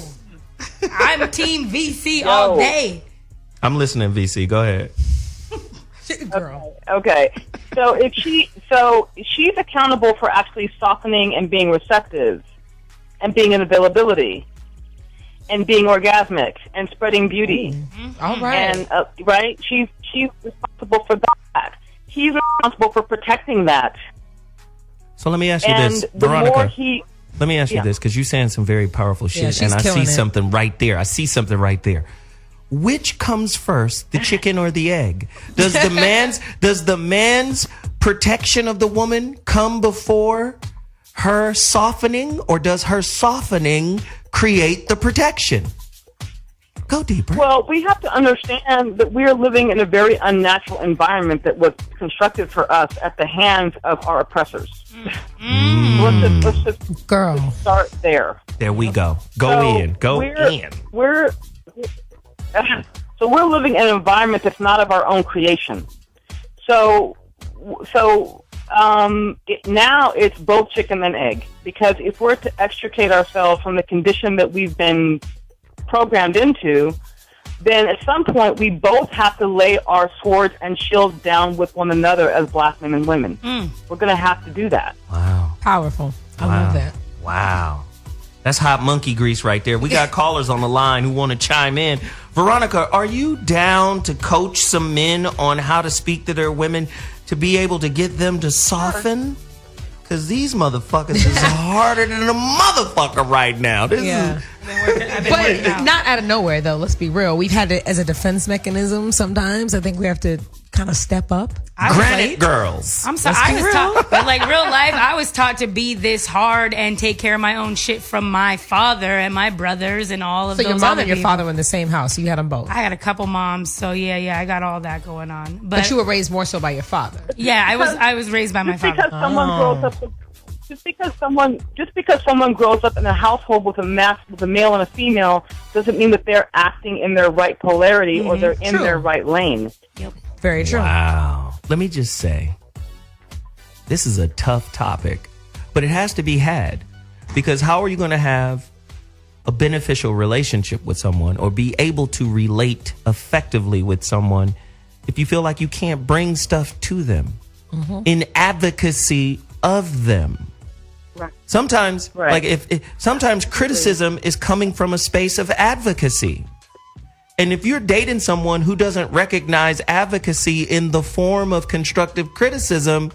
H: I'm Team VC all day.
A: I'm listening, VC. Go ahead.
I: Girl.
E: Okay. So she's accountable for actually softening and being receptive, and being in availability, and being orgasmic, and spreading beauty.
I: All right.
E: And right, she's responsible for that. He's responsible for protecting that.
A: So let me ask you
E: And
A: this,
E: the more
A: Veronica. Let me ask you
E: Yeah.
A: this, because you're saying some very powerful
I: Yeah,
A: shit,
I: she's
A: and I
I: killing
A: see
I: it.
A: something right there. I see something right there. Which comes first, the chicken or the egg? Does the man's protection of the woman come before her softening, or does her softening create the protection? Go deeper.
E: Well, we have to understand that we are living in a very unnatural environment that was constructed for us at the hands of our oppressors. Let's just
I: Girl.
E: start there.
A: There we go. Go
E: So
A: in. Go in.
E: So we're living in an environment that's not of our own creation. Now it's both chicken and egg, because if we're to extricate ourselves from the condition that we've been programmed into, then at some point we both have to lay our swords and shields down with one another as black men and women. We're going to have to do that.
A: Wow.
I: Powerful. I love that.
A: Wow. That's hot monkey grease right there. We got callers on the line who want to chime in. Veronica, are you down to coach some men on how to speak to their women to be able to get them to soften? Because these motherfuckers is harder than a motherfucker right now. This
I: Yeah.
A: is...
I: But not out of nowhere, though. Let's be real. We've had it as a defense mechanism sometimes. I think we have to kind of step up.
A: Granite girls.
H: I'm sorry. I was taught, but like real life, I was taught to be this hard and take care of my own shit from my father and my brothers and all of
I: So
H: those
I: your mom
H: other
I: and your
H: people.
I: father were in the same house. You had them both.
H: I had a couple moms, so yeah, I got all that going on.
I: But you were raised more so by your father.
H: Yeah, I was raised by my
E: Just
H: father.
E: because someone grows up, just because someone grows up in a household with a male and a female, doesn't mean that they're acting in their right polarity or they're in
I: True.
E: their right lane.
I: Very true.
A: Wow. Let me just say, this is a tough topic, but it has to be had, because how are you going to have a beneficial relationship with someone or be able to relate effectively with someone if you feel like you can't bring stuff to them in advocacy of them?
E: Right.
A: Sometimes,
E: Right.
A: like if sometimes criticism is coming from a space of advocacy. And if you're dating someone who doesn't recognize advocacy in the form of constructive criticism,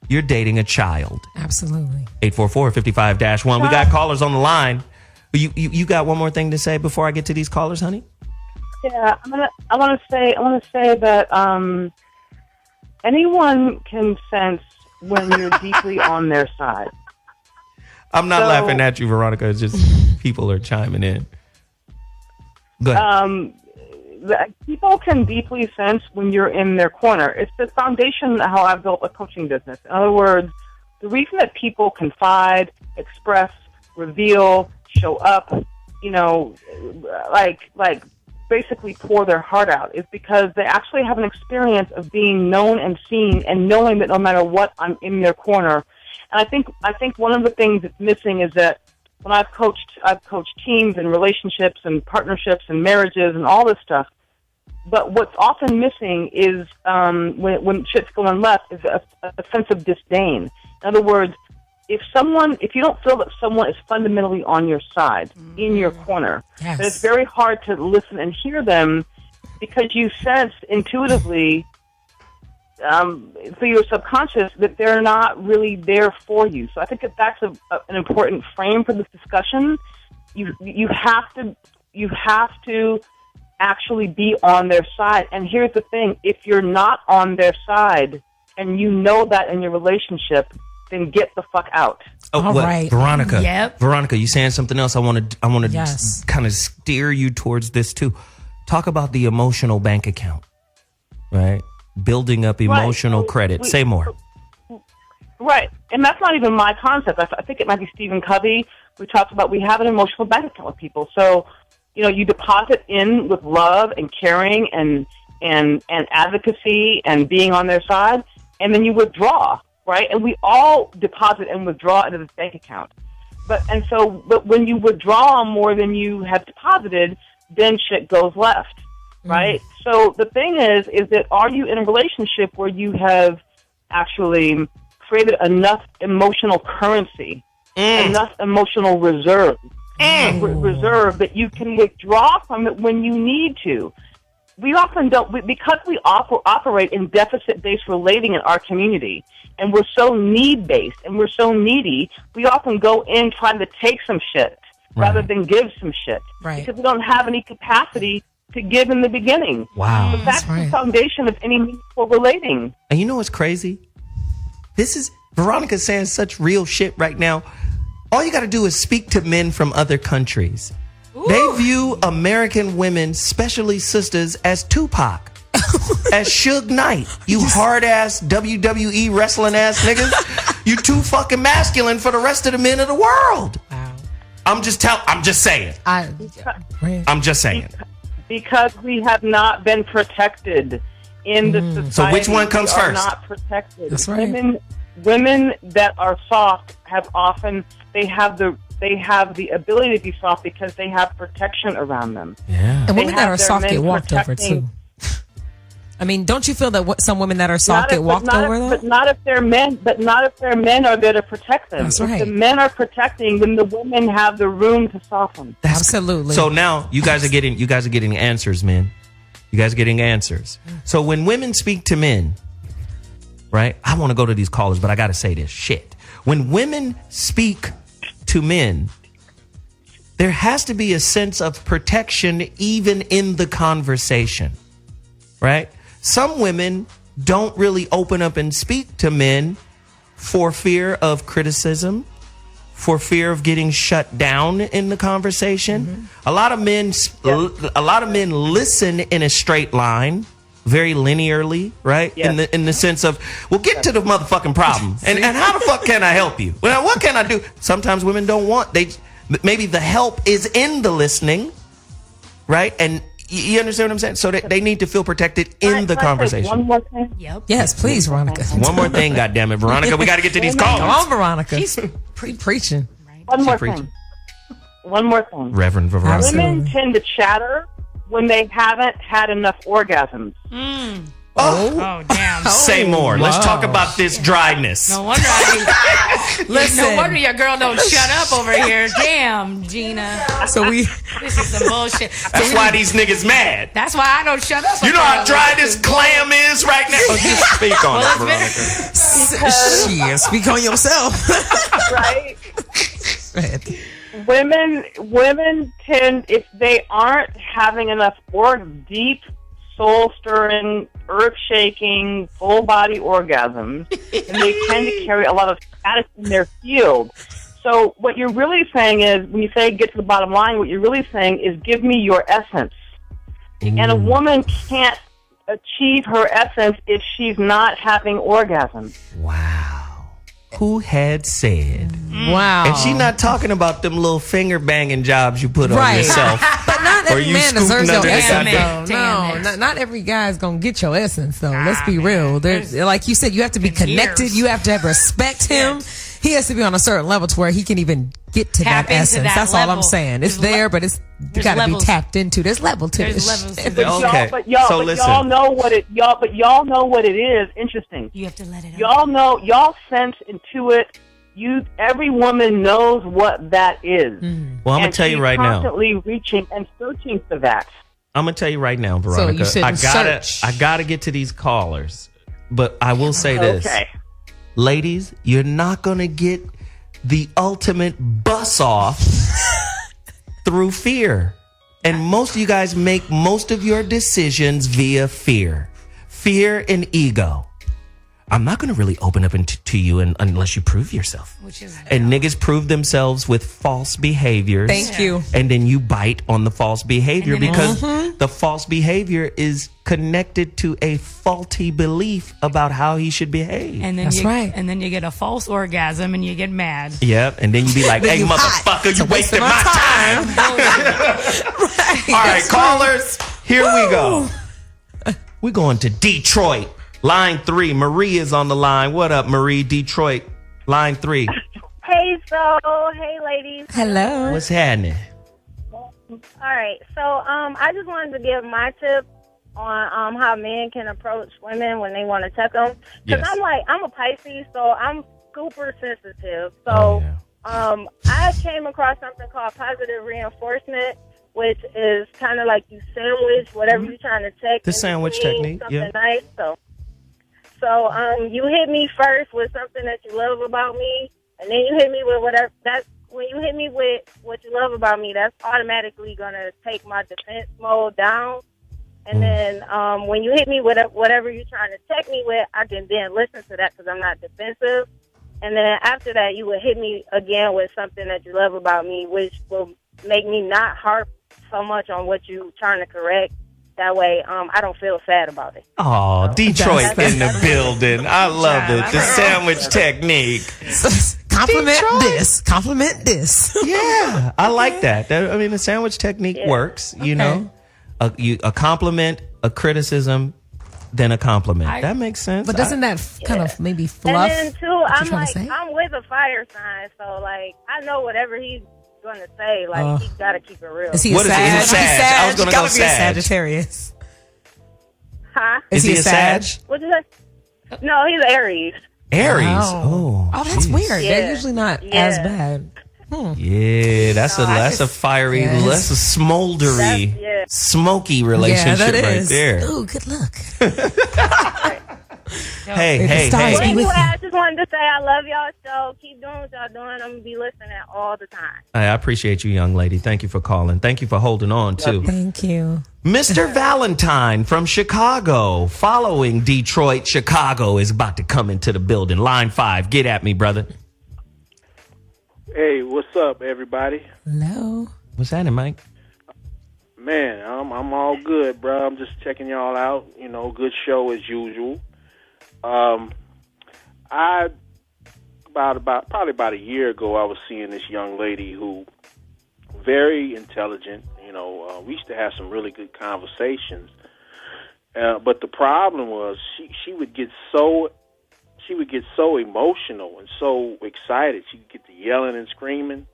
A: you're dating a child.
I: Absolutely.
A: 844-55-1. We got callers on the line. You got one more thing to say before I get to these callers, honey?
E: Yeah, I want to say that anyone can sense when you're deeply on their side.
A: I'm not
E: So-
A: laughing at you, Veronica. It's just people are chiming in. Go ahead.
E: People can deeply sense when you're in their corner. It's the foundation of how I've built a coaching business. In other words, the reason that people confide, express, reveal, show up, like basically pour their heart out is because they actually have an experience of being known and seen and knowing that no matter what, I'm in their corner. And I think one of the things that's missing is that when I've coached teams and relationships and partnerships and marriages and all this stuff. But what's often missing is when shit's going left is a sense of disdain. In other words, if you don't feel that someone is fundamentally on your side, in your corner,
I: Yes.
E: then it's very hard to listen and hear them because you sense intuitively through your subconscious that they're not really there for you. So I think that's an important frame for this discussion. You have to actually be on their side. And here's the thing: if you're not on their side, and you know that in your relationship, then get the fuck out.
A: Oh,
I: All right.
A: Veronica.
H: Yep.
A: Veronica, you saying something else? I want to
I: Yes.
A: kind of steer you towards this too. Talk about the emotional bank account, right? Building up emotional credit. Say more.
E: Right. And that's not even my concept. I think it might be Stephen Covey. We talked about we have an emotional bank account with people. So, you deposit in with love and caring and advocacy and being on their side, and then you withdraw, right? And we all deposit and withdraw into this bank account. But when you withdraw more than you have deposited, then shit goes left, right? So the thing is that are you in a relationship where you have actually created enough emotional currency, enough emotional reserve that you can withdraw from it when you need to? We often don't, because we operate in deficit-based relating in our community, and we're so need-based and we're so needy, we often go in trying to take some shit rather than give some shit.
I: Right.
E: Because we don't have any capacity to give in the beginning.
A: Wow.
E: But that's the foundation of any meaningful relating.
A: And you know what's crazy? Veronica's saying such real shit right now. All you got to do is speak to men from other countries. Ooh. They view American women, especially sisters, as Tupac, as Suge Knight. You hard-ass WWE wrestling-ass niggas. You too fucking masculine for the rest of the men of the world.
I: Wow.
A: I'm just saying. I'm just saying.
E: Because we have not been protected in the society.
A: So which one comes
E: we are
A: first?
E: Not protected.
I: That's right.
E: Women that are soft have the ability to be soft because they have protection around them.
A: Yeah.
I: And women that are
E: their
I: soft
E: men
I: get walked over
E: protecting-
I: too. I mean, don't you feel that some women that are soft get walked over though?
E: But not if their men are there to protect them.
I: That's
E: If
I: right.
E: the men are protecting, then the women have the room to soften.
I: Absolutely.
A: So now you guys are getting answers, men. You guys are getting answers. So when women speak to men, right? I want to go to these callers, but I got to say this shit. When women speak to men, there has to be a sense of protection even in the conversation, right? Some women don't really open up and speak to men for fear of criticism, for fear of getting shut down in the conversation. A lot of men listen in a straight line, very linearly, right?
E: Yes.
A: In the sense of, well, get to the motherfucking problem. And how the fuck can I help you? Well, what can I do? Sometimes women don't want, maybe the help is in the listening, right? And you understand what I'm saying? So they need to feel protected in the conversation.
E: One more thing.
H: Yep.
I: yes, please, Veronica.
A: One more thing, goddammit, Veronica, we got to get to these calls.
I: Come on, Veronica.
H: She's
I: preaching.
E: One more
A: preaching.
E: thing. One more thing.
A: Reverend Veronica.
I: Absolutely.
E: Women tend to chatter when they haven't had enough orgasms.
H: Oh, damn.
A: Say more. Let's talk about this dryness.
H: No wonder
I: Listen.
H: No wonder your girl don't shut up over here. Damn, Gina.
I: So
H: This is some bullshit.
A: That's why these niggas mad.
H: That's why I don't shut up.
A: You know how dry this clam is right now? Oh, just speak on it, Veronica.
I: Shit, speak on yourself.
E: Right? Women tend, if they aren't having enough deep, soul-stirring, earth-shaking, full-body orgasms, and they tend to carry a lot of status in their field. So what you're really saying is, when you say get to the bottom line, what you're really saying is give me your essence. And a woman can't achieve her essence if she's not having orgasms.
A: Wow. Who had said?
I: Wow.
A: And she not talking about them little finger banging jobs you put on yourself.
I: But not
A: Or
I: every
A: you
I: man deserves
A: scooping
I: your
A: under the
I: essence,
A: goddamn-
I: though.
H: Damn
I: No,
H: it.
I: not every guy's gonna get your essence, though. Let's be real. There's, like you said, you have to be connected.
H: years.
I: You have to have respect him. He has to be on a certain level to where he can even get to
H: Tap
I: that
H: into
I: essence.
H: that
I: That's all I'm
H: level.
I: saying. It's
H: There's
I: there, but you
H: there's
I: got to be
H: levels.
I: tapped into. There's level to
H: There's
I: this.
H: levels to
I: shit.
H: this.
A: Okay. So listen.
E: Y'all know what it. Y'all know what it is. Interesting.
H: You have to let it out.
E: Y'all know. Y'all sense, intuit. Every woman knows what that is.
A: Well, I'm going
E: And
A: to tell you
E: she's
A: right now.
E: constantly reaching and searching for that.
A: I'm going to tell you right now, Veronica.
I: you shouldn't search.
A: I gotta get to these callers. But I will say this.
E: Okay.
A: Ladies, you're not going to get the ultimate bus off through fear. And most of you guys make most of your decisions via fear. Fear and ego. I'm not going to really open up to you unless you prove yourself.
H: Which is
A: and niggas prove themselves with false behaviors.
I: Thank you.
A: And then you bite on the false behavior because the false behavior is connected to a faulty belief about how he should behave.
H: And then
I: That's right.
H: And then you get a false orgasm and you get mad.
A: Yep. And then you be like, hey, motherfucker, you wasted my time.
I: Right.
A: All right, callers, here we go. We're going to Detroit. Line 3, Marie is on the line. What up, Marie? Detroit, line 3.
J: Hey, hey, ladies.
I: Hello.
A: What's happening?
J: All right, so I just wanted to give my tip on how men can approach women when they want to check them. Because I'm a Pisces, so I'm super sensitive. So I came across something called positive reinforcement, which is kind of like you sandwich whatever you're trying to check.
A: The sandwich technique,
J: something nice. So you hit me first with something that you love about me, and then you hit me with whatever. That's when you hit me with what you love about me. That's automatically gonna take my defense mode down. And then when you hit me with whatever you're trying to check me with, I can then listen to that because I'm not defensive. And then after that, you would hit me again with something that you love about me, which will make me not harp so much on what you're trying to correct. That way, I don't feel sad about it.
A: Oh, Detroit in the building. I love it. The sandwich technique.
I: Compliment this.
A: Yeah, I like that. I mean, the sandwich technique works. You know, a compliment, a criticism, then a compliment. That makes sense.
I: But doesn't that kind of maybe fluff?
J: And then too, I'm with a fire sign, so like I know whatever he's going to say, like he's got to keep it real.
I: Is he a Sag?
A: I was going to go
I: Sag.
A: Sagittarius.
J: Huh?
I: Is he a Sag?
J: What's that? No, he's Aries.
A: Aries.
I: Oh, that's weird.
J: Yeah.
I: They're usually not as bad.
A: Yeah, that's a fiery, that's a smoldery, smoky relationship right there.
I: Ooh, good luck.
A: Hey.
J: Well, anyway, I just wanted to say I love y'all show. Keep doing what y'all doing. I'm gonna be listening all the time.
A: I appreciate you, young lady. Thank you for calling. Thank you for holding on too.
I: Thank you.
A: Mr. Valentine from Chicago, following Detroit, Chicago is about to come into the building. Line 5, get at me, brother.
K: Hey, what's up, everybody?
I: Hello.
A: What's happening, Mike?
K: Man, I'm all good, bro. I'm just checking y'all out. You know, good show as usual. Probably about a year ago, I was seeing this young lady who very intelligent. You know, we used to have some really good conversations. But the problem was she would get so emotional and so excited. She would get to yelling and screaming.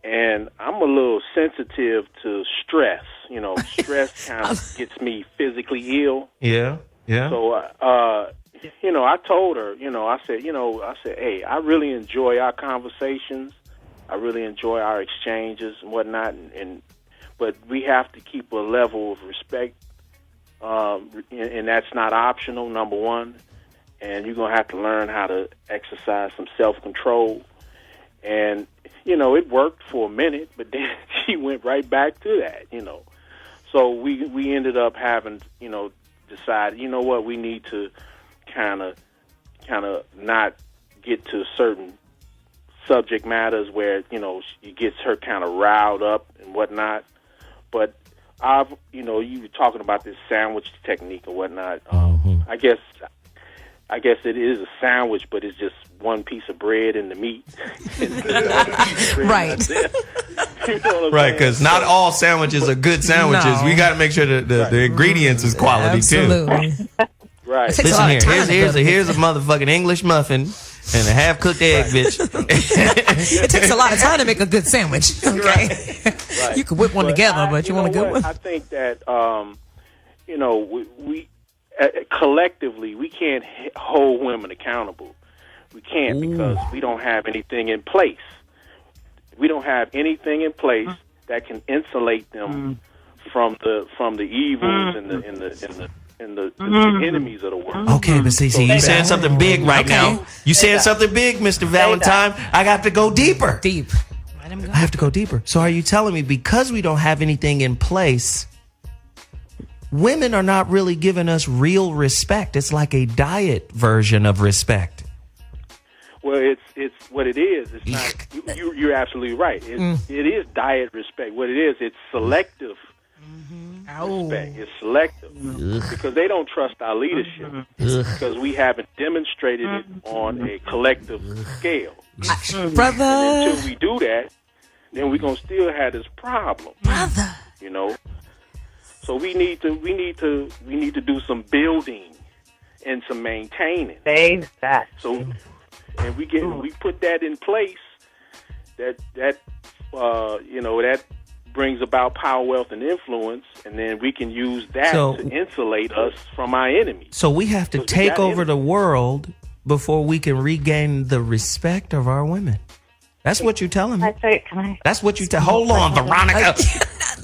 K: And I'm a little sensitive to stress. You know, stress kind of gets me physically ill.
A: Yeah.
K: So, you know, I told her, I said, hey, I really enjoy our conversations. I really enjoy our exchanges and whatnot. But we have to keep a level of respect. And that's not optional, number one. And you're going to have to learn how to exercise some self-control. And, it worked for a minute, but then she went right back to that, So we ended up having, decide, what, we need to kind of not get to certain subject matters where, it gets her kind of riled up and whatnot. But you were talking about this sandwich technique or whatnot. I guess it is a sandwich, but it's just one piece of bread and the meat.
I: Right.
A: Right, because not all sandwiches are good sandwiches. No. We got to make sure that the ingredients is quality too.
K: Right.
A: Listen here, here's a motherfucking English muffin and a half-cooked egg, bitch.
I: It takes a lot of time to make a good sandwich. Okay, right. You can whip one together, but you want a good one.
K: I think that we collectively we can't hold women accountable. We can't because we don't have anything in place. We don't have anything in place that can insulate them from the evils and the enemies of the world.
A: Okay, but see, you saying something big right now. You saying something big, Mr. Valentine. I got to go deeper.
I: Deep.
A: I have to go deeper. So are you telling me because we don't have anything in place, women are not really giving us real respect. It's like a diet version of respect.
K: Well, it's what it is. It's not. You're absolutely right. It is diet respect. What it is, it's selective respect. It's selective because they don't trust our leadership because we haven't demonstrated it on a collective scale.
I: Brother.
K: And until we do that, then we're gonna still have this problem.
I: Brother.
K: You know. So we need to do some building and some maintaining.
E: Say that.
K: So, and we put that in place. That brings about power, wealth, and influence, and then we can use that to insulate us from our enemies.
A: So we have to take over the world before we can regain the respect of our women. That's what you're telling me. That's what you tell. Hold on, Veronica.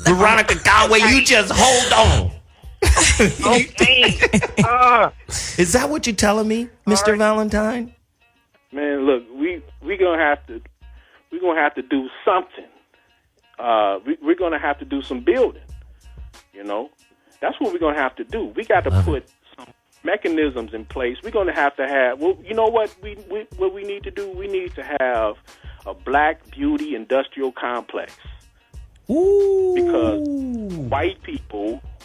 A: Veronica Conway, you just hold on. Is that what you're telling me, Mr. Valentine?
K: Man, look, we're gonna have to do something. We're gonna have to do some building. You know, that's what we're gonna have to do. We got to put some mechanisms in place. We're gonna have to have. Well, you know what what we need to do? We need to have a black beauty industrial complex.
A: Ooh.
K: Because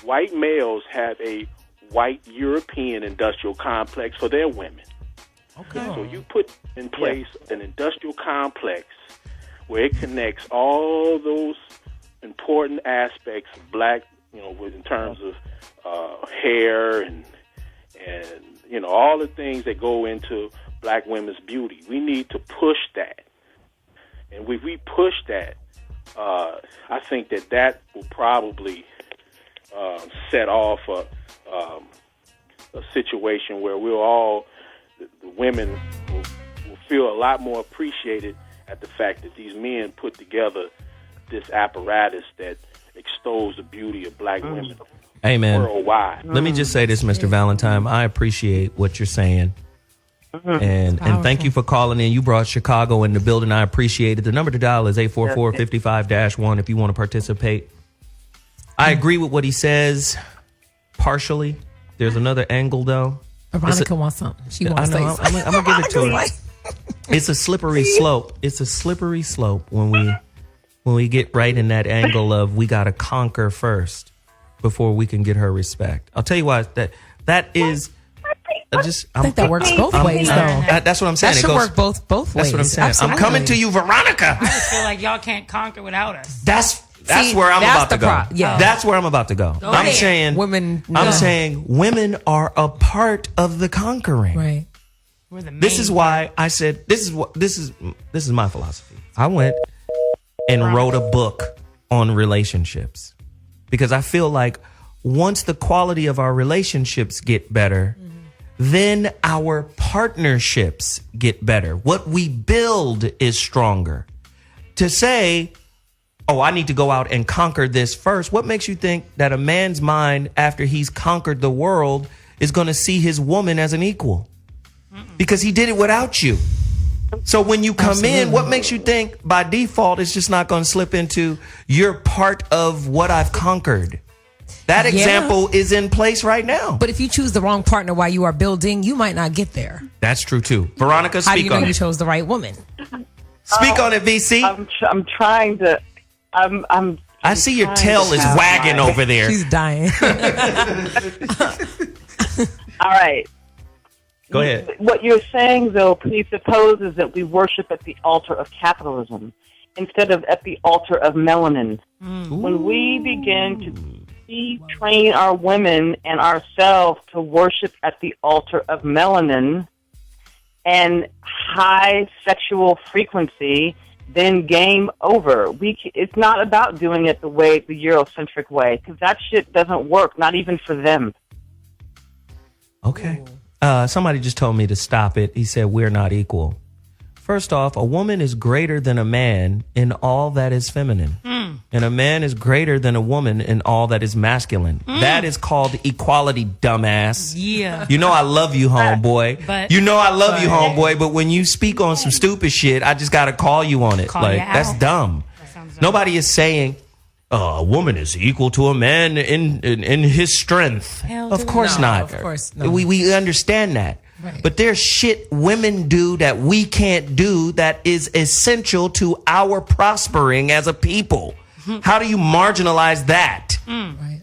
K: white males have a white European industrial complex for their women.
A: Okay.
K: So you put in place an industrial complex where it connects all those important aspects of black, in terms of hair and all the things that go into black women's beauty. We need to push that. And if we push that, I think that will probably set off a situation where the women will feel a lot more appreciated at the fact that these men put together this apparatus that extols the beauty of black women worldwide.
A: Let me just say this, Mr. Valentine. I appreciate what you're saying. And thank you for calling in. You brought Chicago in the building. I appreciate it. The number to dial is 844-55-1 if you want to participate. I agree with what he says partially. There's another angle, though.
I: Veronica wants something. She wants to say something.
A: I'm going to give it to her. It's a slippery slope. It's a slippery slope when we get right in that angle of we got to conquer first before we can get her respect. I'll tell you why. That is... I
I: think that works both ways, though.
A: That's what I'm saying.
I: That should work both ways.
A: That's what I'm saying.
I: Absolutely.
A: I'm coming to you, Veronica.
H: I just feel like y'all can't conquer without us.
A: That's where I'm about to go.
I: Yeah.
A: That's where I'm about to go. I'm saying women are a part of the conquering.
I: Right.
H: We're the main
A: This is why I said this is my philosophy. I went and wrote a book on relationships because I feel like once the quality of our relationships get better, then our partnerships get better. What we build is stronger. To say, oh, I need to go out and conquer this first. What makes you think that a man's mind, after he's conquered the world, is going to see his woman as an equal? Because he did it without you. So when you come in, what makes you think by default it's just not going to slip into you're part of what I've conquered? That example is in place right now.
I: But if you choose the wrong partner while you are building, you might not get there.
A: That's true too. Veronica, speak on it.
I: How do you know you chose the right woman?
A: Speak on it, VC.
E: I'm trying to.
A: I see your tail is wagging over there.
I: She's dying.
E: All right.
A: Go ahead.
E: What you're saying, though, presupposes that we worship at the altar of capitalism instead of at the altar of melanin. When we begin to train our women and ourselves to worship at the altar of melanin and high sexual frequency, then game over. It's not about doing it the Eurocentric way, because that shit doesn't work, not even for them.
A: Okay. Somebody just told me to stop it. He said, we're not equal. First off, a woman is greater than a man in all that is feminine. And a man is greater than a woman in all that is masculine. That is called equality, dumbass.
H: Yeah.
A: You know I love you, homeboy. But when you speak on some stupid shit, I just got to call you on it. That's dumb. Nobody is saying, a woman is equal to a man in his strength. Of course not.
I: Of course not.
A: We understand that.
I: Right.
A: But there's shit women do that we can't do that is essential to our prospering as a people. How do you marginalize that?
I: Right.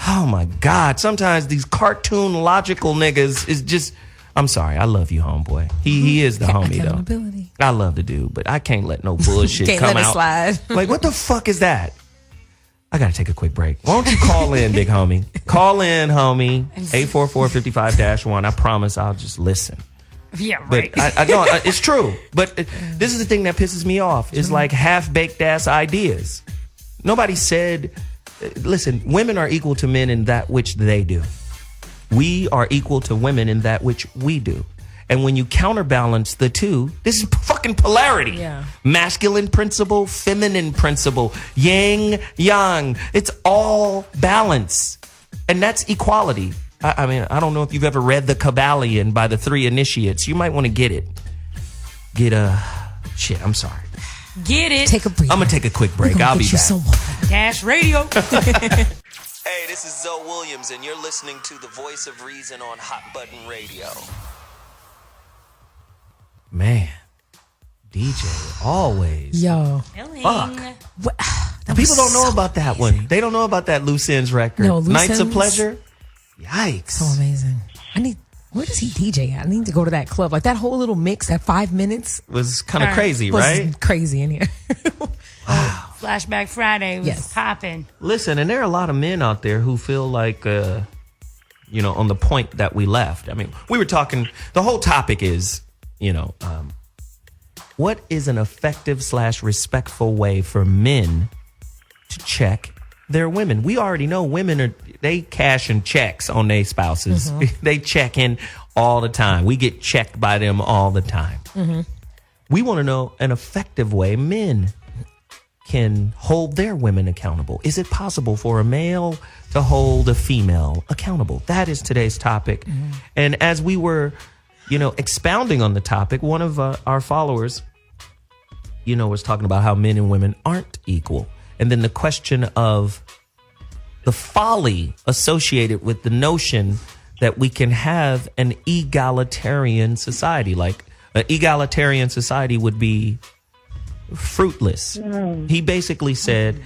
A: Oh my God. Sometimes these cartoon logical niggas is just, I'm sorry. I love you, homeboy. He is the homie
I: Accountability.
A: though. I love the dude, but I can't let no bullshit
I: Can't
A: come
I: let it
A: out.
I: slide.
A: Like, what the fuck is that? I got to take a quick break. Why don't you call in, big homie? Call in, homie. 844-55-1. I promise I'll just listen.
H: Yeah, right.
A: But I know it's true. But this is the thing that pisses me off. It's like half-baked ass ideas. Nobody said, listen, women are equal to men in that which they do. We are equal to women in that which we do. And when you counterbalance the two, this is fucking polarity.
I: Yeah.
A: Masculine principle, feminine principle, yin, yang. It's all balance. And that's equality. I mean, I don't know if you've ever read The Kabbalion by the Three Initiates. You might want to get it. Shit, I'm sorry.
H: Get it.
I: Take a break.
A: I'm going to take a quick break. I'll be back.
H: Dash Radio.
A: Hey, this is Zoe Williams, and you're listening to the Voice of Reason on Hot Button Radio. Man, DJ always.
I: Yo.
A: Fuck. People don't know about that one. They don't know about that Loose Ends record.
I: No, Loose
A: Nights of
I: Ends?
A: Pleasure. Yikes.
I: So amazing. Where does he DJ at? I need to go to that club. Like that whole little mix at 5 minutes
A: Was kind of crazy, right?
I: Crazy in here.
H: Flashback Friday was popping.
A: Listen, and there are a lot of men out there who feel like, on the point that we left. I mean, we were talking, the whole topic is, what is an effective / respectful way for men to check their women? We already know women they cashing checks on their spouses.
I: Mm-hmm.
A: They check in all the time. We get checked by them all the time.
I: Mm-hmm.
A: We want to know an effective way men can hold their women accountable. Is it possible for a male to hold a female accountable? That is today's topic.
I: Mm-hmm.
A: And as we were, expounding on the topic, one of our followers, was talking about how men and women aren't equal. And then the question of the folly associated with the notion that we can have an egalitarian society. Like an egalitarian society would be fruitless. He basically said,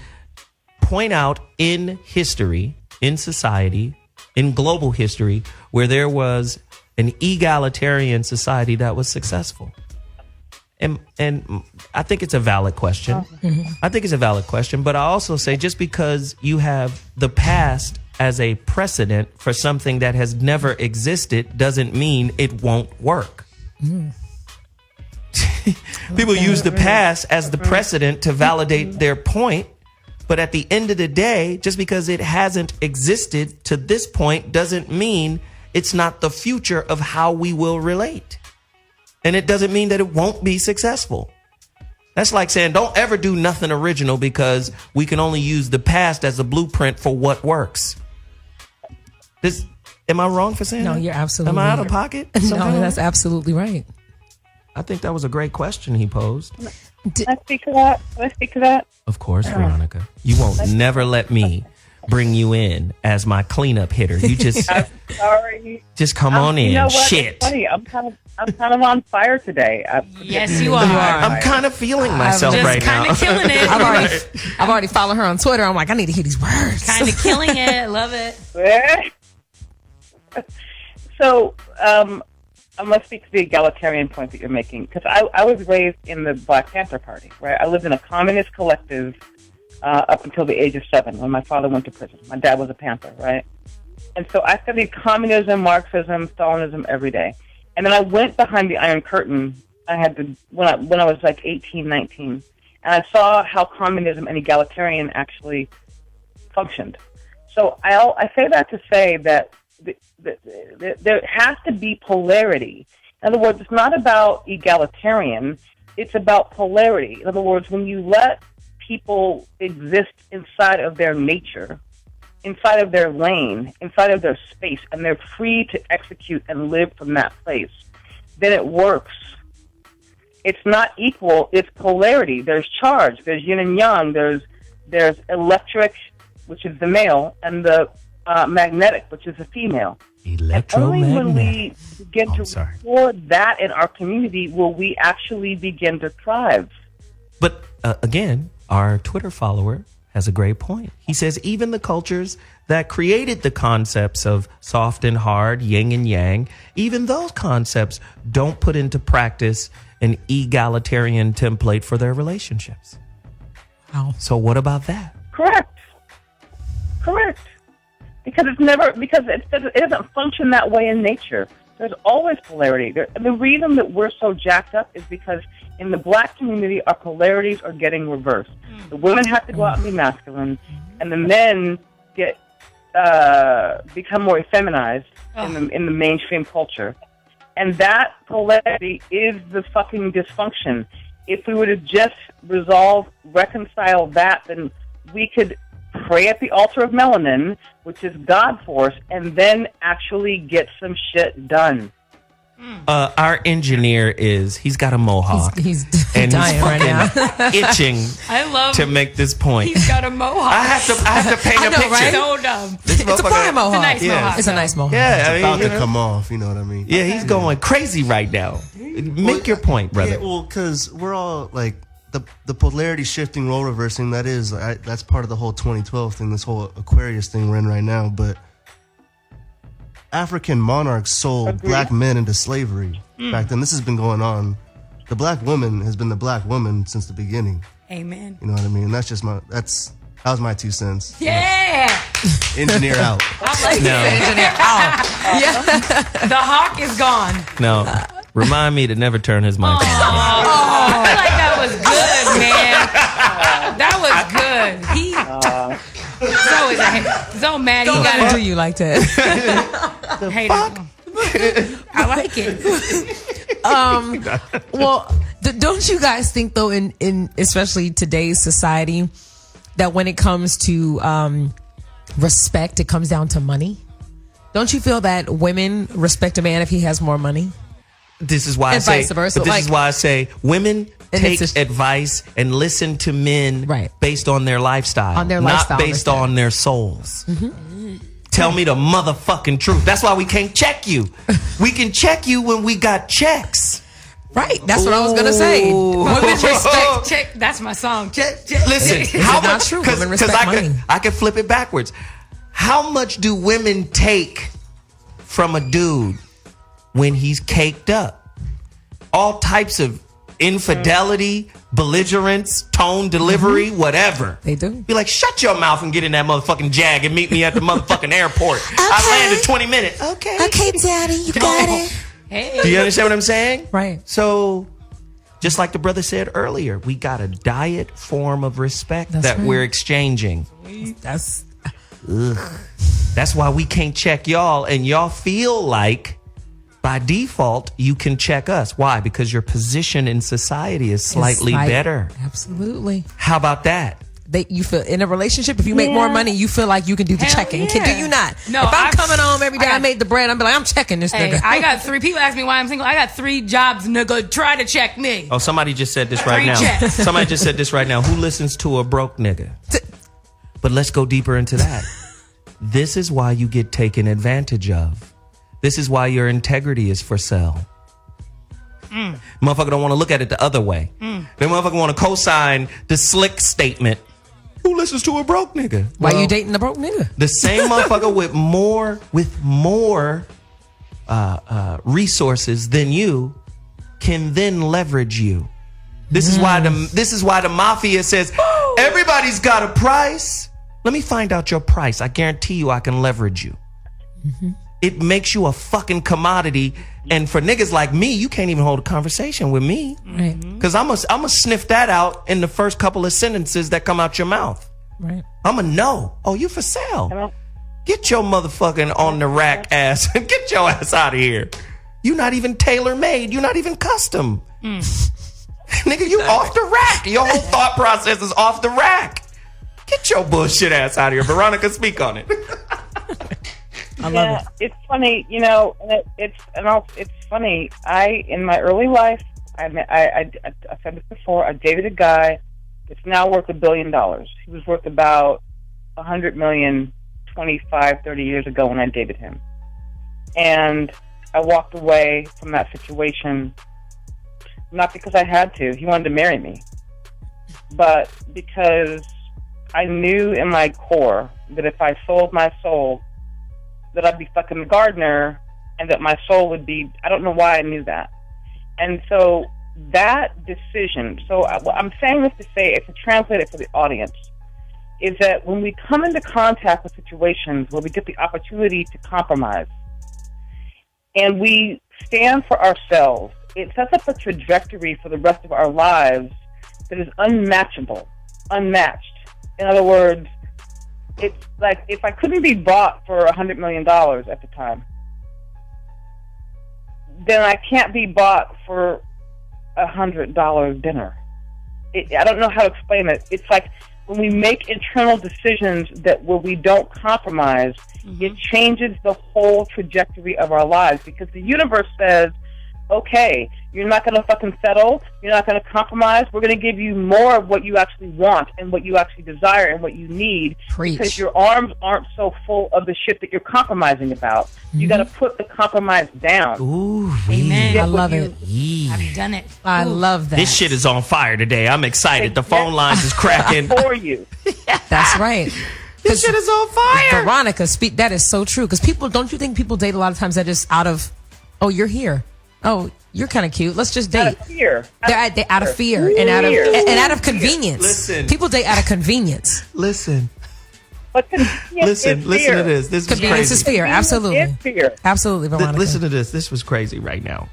A: point out in history, in society, in global history, where there was an egalitarian society that was successful. And I think it's a valid question. I think it's a valid question, but I also say just because you have the past as a precedent for something that has never existed doesn't mean it won't work. People use the past as the precedent to validate their point, but at the end of the day, just because it hasn't existed to this point doesn't mean it's not the future of how we will relate. And it doesn't mean that it won't be successful. That's like saying don't ever do nothing original because we can only use the past as a blueprint for what works. Am I wrong for saying that?
I: No, you're absolutely
A: Am I out of pocket?
I: No, that's absolutely right.
A: I think that was a great question he posed.
E: Can I speak to that?
A: Of course, Veronica. You won't never let me bring you in as my cleanup hitter. You just
E: I'm sorry.
A: Just come on in.
E: You know what?
A: Shit.
E: It's funny. I'm kind of on fire today.
H: Yes, you are.
A: I'm kind of feeling myself
H: just
A: right now.
H: kind of killing it.
I: I've already followed her on Twitter. I'm like, I need to hear these words.
H: Kind of killing it. Love it.
E: So, I'm going to speak to the egalitarian point that you're making, because I was raised in the Black Panther Party, right? I lived in a communist collective up until the age of 7 when my father went to prison. My dad was a Panther, right? And so I studied communism, Marxism, Stalinism every day. And then I went behind the Iron Curtain. When I was like 18, 19, and I saw how communism and egalitarian actually functioned. So I say that to say that there has to be polarity. In other words, it's not about egalitarian, it's about polarity. In other words, when you let people exist inside of their nature, inside of their lane, inside of their space, and they're free to execute and live from that place, then it works. It's not equal, it's polarity. There's charge, there's yin and yang, there's there's electric, which is the male, and the magnetic, which is the female.
A: Electromagnetic.
E: And only when we begin to restore that in our community will we actually begin to thrive.
A: But again, our Twitter follower has a great point. He says even the cultures that created the concepts of soft and hard, yin and yang, even those concepts don't put into practice an egalitarian template for their relationships.
I: Wow.
A: So what about that?
E: Correct. Because it doesn't function that way in nature. There's always polarity. The reason that we're so jacked up is because in the black community, our polarities are getting reversed. The women have to go out and be masculine, and the men become more effeminized in the mainstream culture. And that polarity is the fucking dysfunction. If we were to just reconcile that, then we could pray at the altar of melanin, which is God force, and then actually get some shit done.
A: Our engineer he's got a mohawk.
I: He's
A: and
I: dying
A: he's
I: right now.
A: itching to make this point.
H: He's got a mohawk.
A: I have to paint a picture.
H: Right? So dumb.
A: This
I: It's a fire mohawk.
H: It's a nice mohawk.
I: It's a nice mohawk.
A: Yeah,
F: It's about to come off, you know what I mean?
A: Yeah, he's going crazy right now. Make your point, brother.
F: Yeah, well, because we're all like the polarity shifting, role reversing. That's part of the whole 2012 thing, this whole Aquarius thing we're in right now. But African monarchs sold black men into slavery back then. This has been going on. The black woman has been the black woman since the beginning.
H: Amen.
F: You know what I mean? That's just that was my 2 cents.
H: Yeah.
F: Engineer out.
H: I like
A: No.
H: engineer out. Yeah. The hawk is gone.
A: No. Remind me to never turn his mic on.
H: I feel like that was good, man. That was good. He so mad.
I: Don't
H: he
I: gotta do you like that.
H: hate him. I like it.
I: Well, don't you guys think though, in especially today's society, that when it comes to respect, it comes down to money? Don't you feel that women respect a man if he has more money?
A: This is why
I: And vice versa.
A: This is why I say women take
I: it's
A: advice and listen to men based on their lifestyle, not based on their souls. Tell me the motherfucking truth. That's why we can't check you. We can check you when we got checks.
I: Right. That's what I was gonna say. Women respect.
H: Check. That's my song. Check.
A: Listen, how much? Because I could flip it backwards. How much do women take from a dude when he's caked up? All types of infidelity, belligerence, tone, delivery, whatever.
I: They do.
A: Be like, shut your mouth and get in that motherfucking Jag and meet me at the motherfucking airport. I landed 20 minutes. Okay,
I: daddy, you got it.
H: Hey.
A: Do you understand what I'm saying?
I: Right.
A: So, just like the brother said earlier, we got a diet form of respect that we're exchanging.
I: That's
A: why we can't check y'all, and y'all feel like by default you can check us. Why? Because your position in society is slightly better.
I: Absolutely.
A: How about that?
I: You feel in a relationship, if you make more money, you feel like you can do the checking.
H: Yeah.
I: Do you not?
H: No,
I: if I'm coming home every day, I made the bread, I'm like, I'm checking this nigga.
H: I got 3 people ask me why I'm single. I got 3 jobs, nigga. Try to check me.
A: Oh, somebody just said this right
H: 3
A: now.
H: checks.
A: Somebody just said this right now. Who listens to a broke nigga? But let's go deeper into that. This is why you get taken advantage of. This is why your integrity is for sale. Motherfucker don't want to look at it the other way. They motherfucker want to co-sign the slick statement. Who listens to a broke nigga?
I: Why you dating a broke nigga?
A: The same motherfucker with more resources than you can then leverage you. This is why the mafia says everybody's got a price. Let me find out your price. I guarantee you I can leverage you. It makes you a fucking commodity. And for niggas like me, you can't even hold a conversation with me.
I: Right.
A: Because I'm gonna sniff that out in the first couple of sentences that come out your mouth.
I: Right.
A: I'm gonna know. Oh, you for sale. Get your motherfucking on the rack ass and get your ass out of here. You not even tailor made. You not even custom. Nigga, you off the rack. Your whole thought process is off the rack. Get your bullshit ass out of here. Veronica, speak on it.
E: I love it. It's funny, you know, and it's funny. In my early life, I said this before, I dated a guy It's now worth $1 billion. He was worth about $100 million 25, 30 years ago when I dated him. And I walked away from that situation, not because I had to. He wanted to marry me. But because I knew in my core that if I sold my soul, that I'd be fucking the gardener, and that my soul would be, I don't know why I knew that. And so that decision, so I'm saying this to say, to translate it for the audience, is that when we come into contact with situations where we get the opportunity to compromise, and we stand for ourselves, it sets up a trajectory for the rest of our lives that is unmatchable, unmatched. In other words, it's like if I couldn't be bought for $100 million at the time, then I can't be bought for $100 dinner. I don't know how to explain it. It's like when we make internal decisions where we don't compromise, it changes the whole trajectory of our lives, because the universe says, okay, you're not going to fucking settle, you're not going to compromise, we're going to give you more of what you actually want and what you actually desire and what you need.
I: Preach.
E: Because your arms aren't so full of the shit that you're compromising about. You got to put the compromise down.
A: Ooh,
H: Amen.
I: I love it.
H: I've done it.
I: I love that.
A: This shit is on fire today. I'm excited. The phone lines is cracking.
E: For you.
I: That's right.
A: This shit is on fire.
I: Veronica, that is so true. Because don't you think people date a lot of times that just out of, oh, you're here. Oh, you're kind of cute. Let's just date.
E: Out of fear.
I: They're out of fear and out of convenience.
A: Listen.
I: People date out of convenience.
A: Listen.
E: But listen
A: to this. This is
I: Convenience
A: crazy.
I: is fear. Absolutely.
E: It's fear.
I: Absolutely, Veronica.
A: Listen to this. This was crazy right now.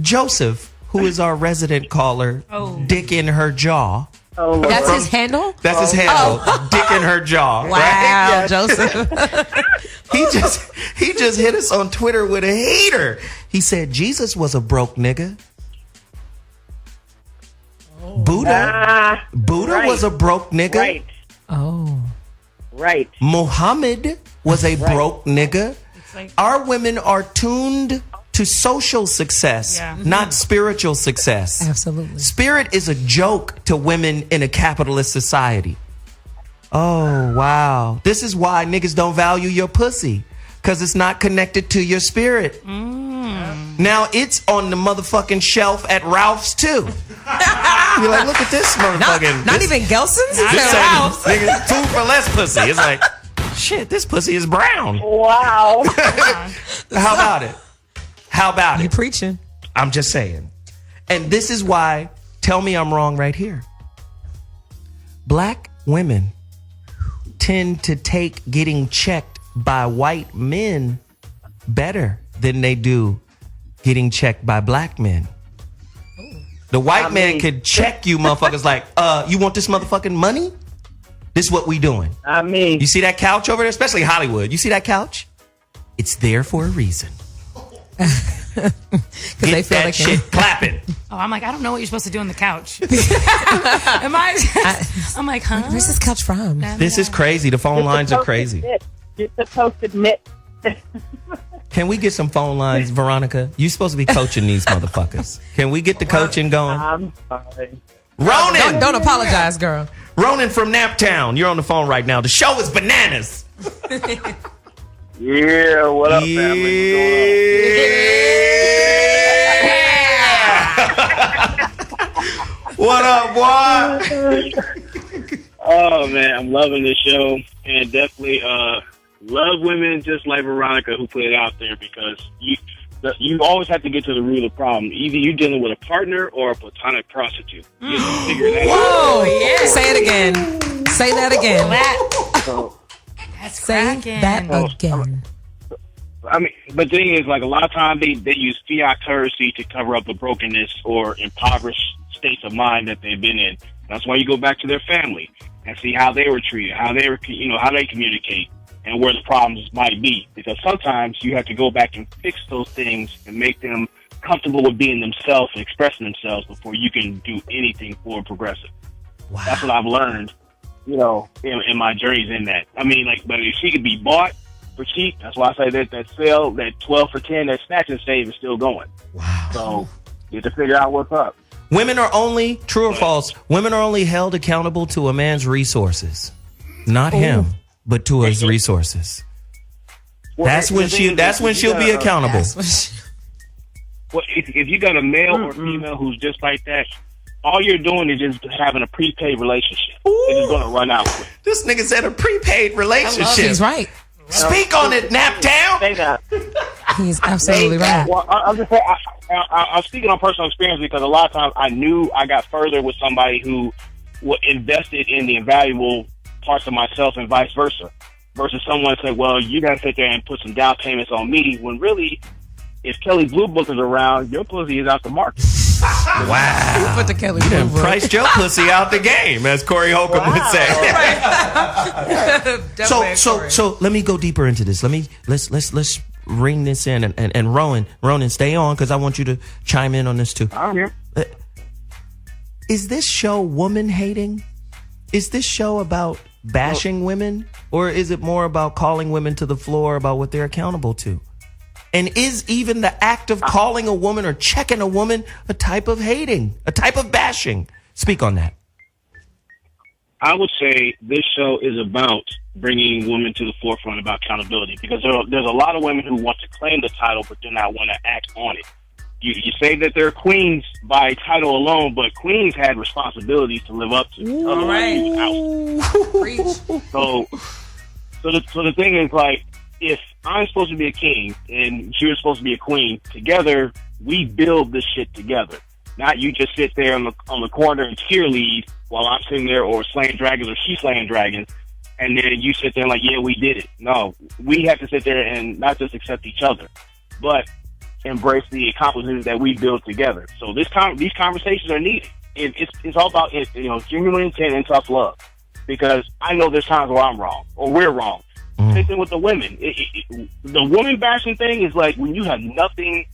A: Joseph, who is our resident caller, Dick in her jaw.
E: Oh,
I: That's his handle?
A: That's his handle. Dick in her jaw.
I: Wow,
A: right?
I: Joseph.
A: He just hit us on Twitter with a hater. He said Jesus was a broke nigga. Buddha
E: right.
A: was a broke nigga.
E: Right.
I: Oh.
E: Right.
A: Muhammad was a broke nigga. Our women are tuned to social success, not spiritual success.
I: Absolutely.
A: Spirit is a joke to women in a capitalist society. Oh, wow. This is why niggas don't value your pussy, because it's not connected to your spirit. Now it's on the motherfucking shelf at Ralph's too. You're like, look at this motherfucking.
I: Not even Gelson's?
A: Ralph's. Nigga, food for less pussy. It's like, shit, this pussy is brown.
E: Wow.
A: How about it? How about
I: You
A: it?
I: preaching.
A: I'm just saying. And this is why, tell me I'm wrong right here. Black women tend to take getting checked by white men better than they do getting checked by black men. The white man could check you motherfuckers like, you want this motherfucking money? This is what we doing. You see that couch over there? Especially Hollywood. You see that couch? It's there for a reason.
I: Because they feel
A: that shit clapping.
H: Oh, I'm like, I don't know what you're supposed to do on the couch. I'm like, huh?
I: Where's this couch from?
A: This is crazy. The phone lines are crazy.
E: You're supposed to admit.
A: Can we get some phone lines, Veronica? You supposed to be coaching these motherfuckers. Can we get the coaching going?
E: I'm sorry.
A: Ronan!
I: Don't apologize, girl.
A: Ronan from Naptown. You're on the phone right now. The show is bananas.
C: Yeah, what up, family?
A: What up, boy?
C: Oh man, I'm loving this show, and definitely love women just like Veronica who put it out there, because you always have to get to the root of the problem. Either you're dealing with a partner or a platonic prostitute. You have to figure that out.
I: Whoa, yeah. Say it again. Say that again.
H: That's
I: Say
H: cracking.
I: that again.
C: I mean, but the thing is, like, a lot of times they use fiat currency to cover up the brokenness or impoverished states of mind that they've been in. That's why you go back to their family and see how they were treated, how they were, how they communicate, and where the problems might be. Because sometimes you have to go back and fix those things and make them comfortable with being themselves and expressing themselves before you can do anything for progressive. Wow. That's what I've learned, in my journeys in that. I mean, like, but if she could be bought for cheap, that's why I say that sale, that 12 for 10, that snatch and save is still going.
A: Wow.
C: So you have to figure out what's up.
A: Women are only, true or false, women are only held accountable to a man's resources. Not him, but to his resources. That's when she'll be accountable.
L: Well, if you got a male or female who's just like that, all you're doing is just having a prepaid relationship. It's just going to run out quick.
A: This nigga said a prepaid relationship.
I: He's right.
A: Speak on it, Naptown.
L: Say that.
I: He's absolutely right.
L: Well, I'm just saying, I'm speaking on personal experience because a lot of times I knew I got further with somebody who invested in the invaluable parts of myself and vice versa, versus someone said, well, you got to sit there and put some down payments on me, when really, if Kelly Blue Book is around, your pussy is out the market.
A: Wow.
I: Put the Kelly
A: You
I: Blue
A: done
I: Book.
A: priced your pussy out the game, as Corey Holcomb would say. So let me go deeper into this. Let's ring this in, and Ronan, stay on, because I want you to chime in on this too.
L: I'm here.
A: Is this show woman hating? Is this show about bashing women, or is it more about calling women to the floor about what they're accountable to? And is even the act of calling a woman or checking a woman a type of hating, a type of bashing? Speak on that.
L: I would say this show is about bringing women to the forefront about accountability, because there's a lot of women who want to claim the title but do not want to act on it. You say that they're queens by title alone, but queens had responsibilities to live up to.
I: All right.
L: So the thing is, like, if I'm supposed to be a king and you're supposed to be a queen, together we build this shit together. Not you just sit there on the corner and cheerlead while I'm sitting there or slaying dragons or she's slaying dragons, and then you sit there like, yeah, we did it. No, we have to sit there and not just accept each other, but embrace the accomplishments that we build together. So these conversations are needed. It's all about genuine intent and tough love, because I know there's times where I'm wrong or we're wrong. Same thing with the women. The woman bashing thing is like when you have nothing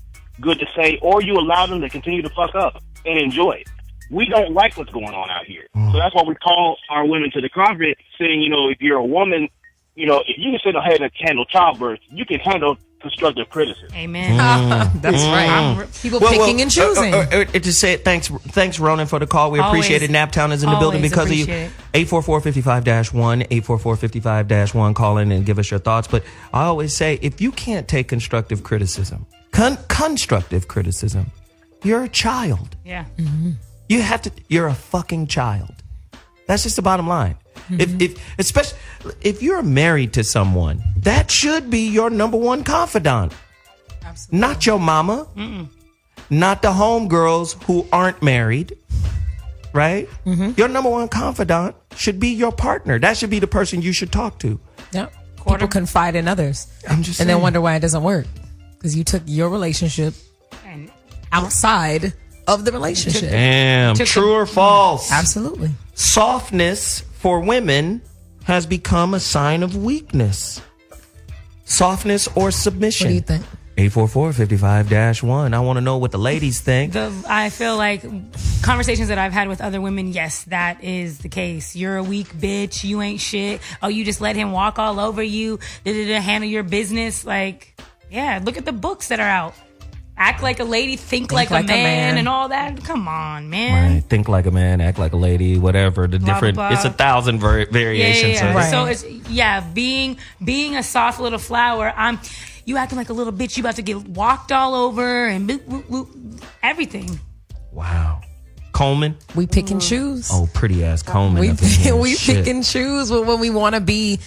L: good to say, or you allow them to continue to fuck up and enjoy it. We don't like what's going on out here. So that's why we call our women to the carpet, saying, if you're a woman, if you can sit ahead and handle childbirth, you can handle constructive criticism.
H: Amen.
I: That's right. People picking and choosing.
A: To say it, thanks, Ronan, for the call. We
H: Always.
A: appreciate it. Naptown is in the building because of you. 844-55-1, 844-55-1. Call in and give us your thoughts. But I always say, if you can't take constructive criticism, constructive criticism, you're a child.
H: Yeah.
A: You're a fucking child. That's just the bottom line. Especially if you're married to someone, that should be your number one confidant. Absolutely. Not your mama, not the homegirls who aren't married, right? Your number one confidant should be your partner. That should be the person you should talk to.
I: Yep. People confide in others.
A: I'm just
I: and
A: saying.
I: then wonder why it doesn't work, because you took your relationship outside of the relationship.
A: Damn, true or false?
I: Absolutely.
A: Softness for women has become a sign of weakness. Softness or submission.
I: What do you think?
A: 844-55-1. I want to know what the ladies think.
H: I feel like conversations that I've had with other women, yes, that is the case. You're a weak bitch. You ain't shit. Oh, you just let him walk all over you. Handle your business. Like, yeah, look at the books that are out. Act like a lady, think like a man, and all that. Come on, man.
A: Right. Think like a man, act like a lady, whatever. The
H: Blah,
A: different,
H: blah, blah.
A: it's 1,000 variations.
H: Yeah.
A: Of
H: Right.
A: it.
H: So it's being a soft little flower. You acting like a little bitch. You about to get walked all over and boop, boop, boop, everything.
A: Wow. Coleman?
I: We pick and choose.
A: Oh, pretty ass Coleman.
I: We
A: up in here.
I: we
A: Shit.
I: pick and choose when we want to be,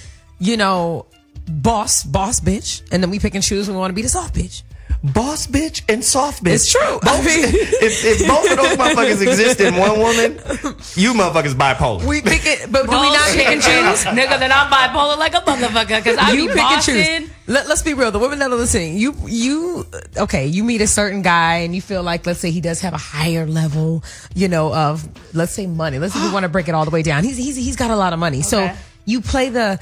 I: boss bitch, and then we pick and choose when we want to be the soft bitch.
A: Boss bitch and soft bitch.
I: It's true.
A: If both of those motherfuckers exist in one woman, you motherfuckers bipolar.
I: We pick it, but do we not pick and choose?
H: Nigga, then I'm bipolar like a motherfucker, because I be
I: pick and choose.
H: bossing.
I: Let's be real. The women that are listening, you meet a certain guy and you feel like, let's say he does have a higher level, of, let's say, money. Let's say we want to break it all the way down. He's got a lot of money. So you play the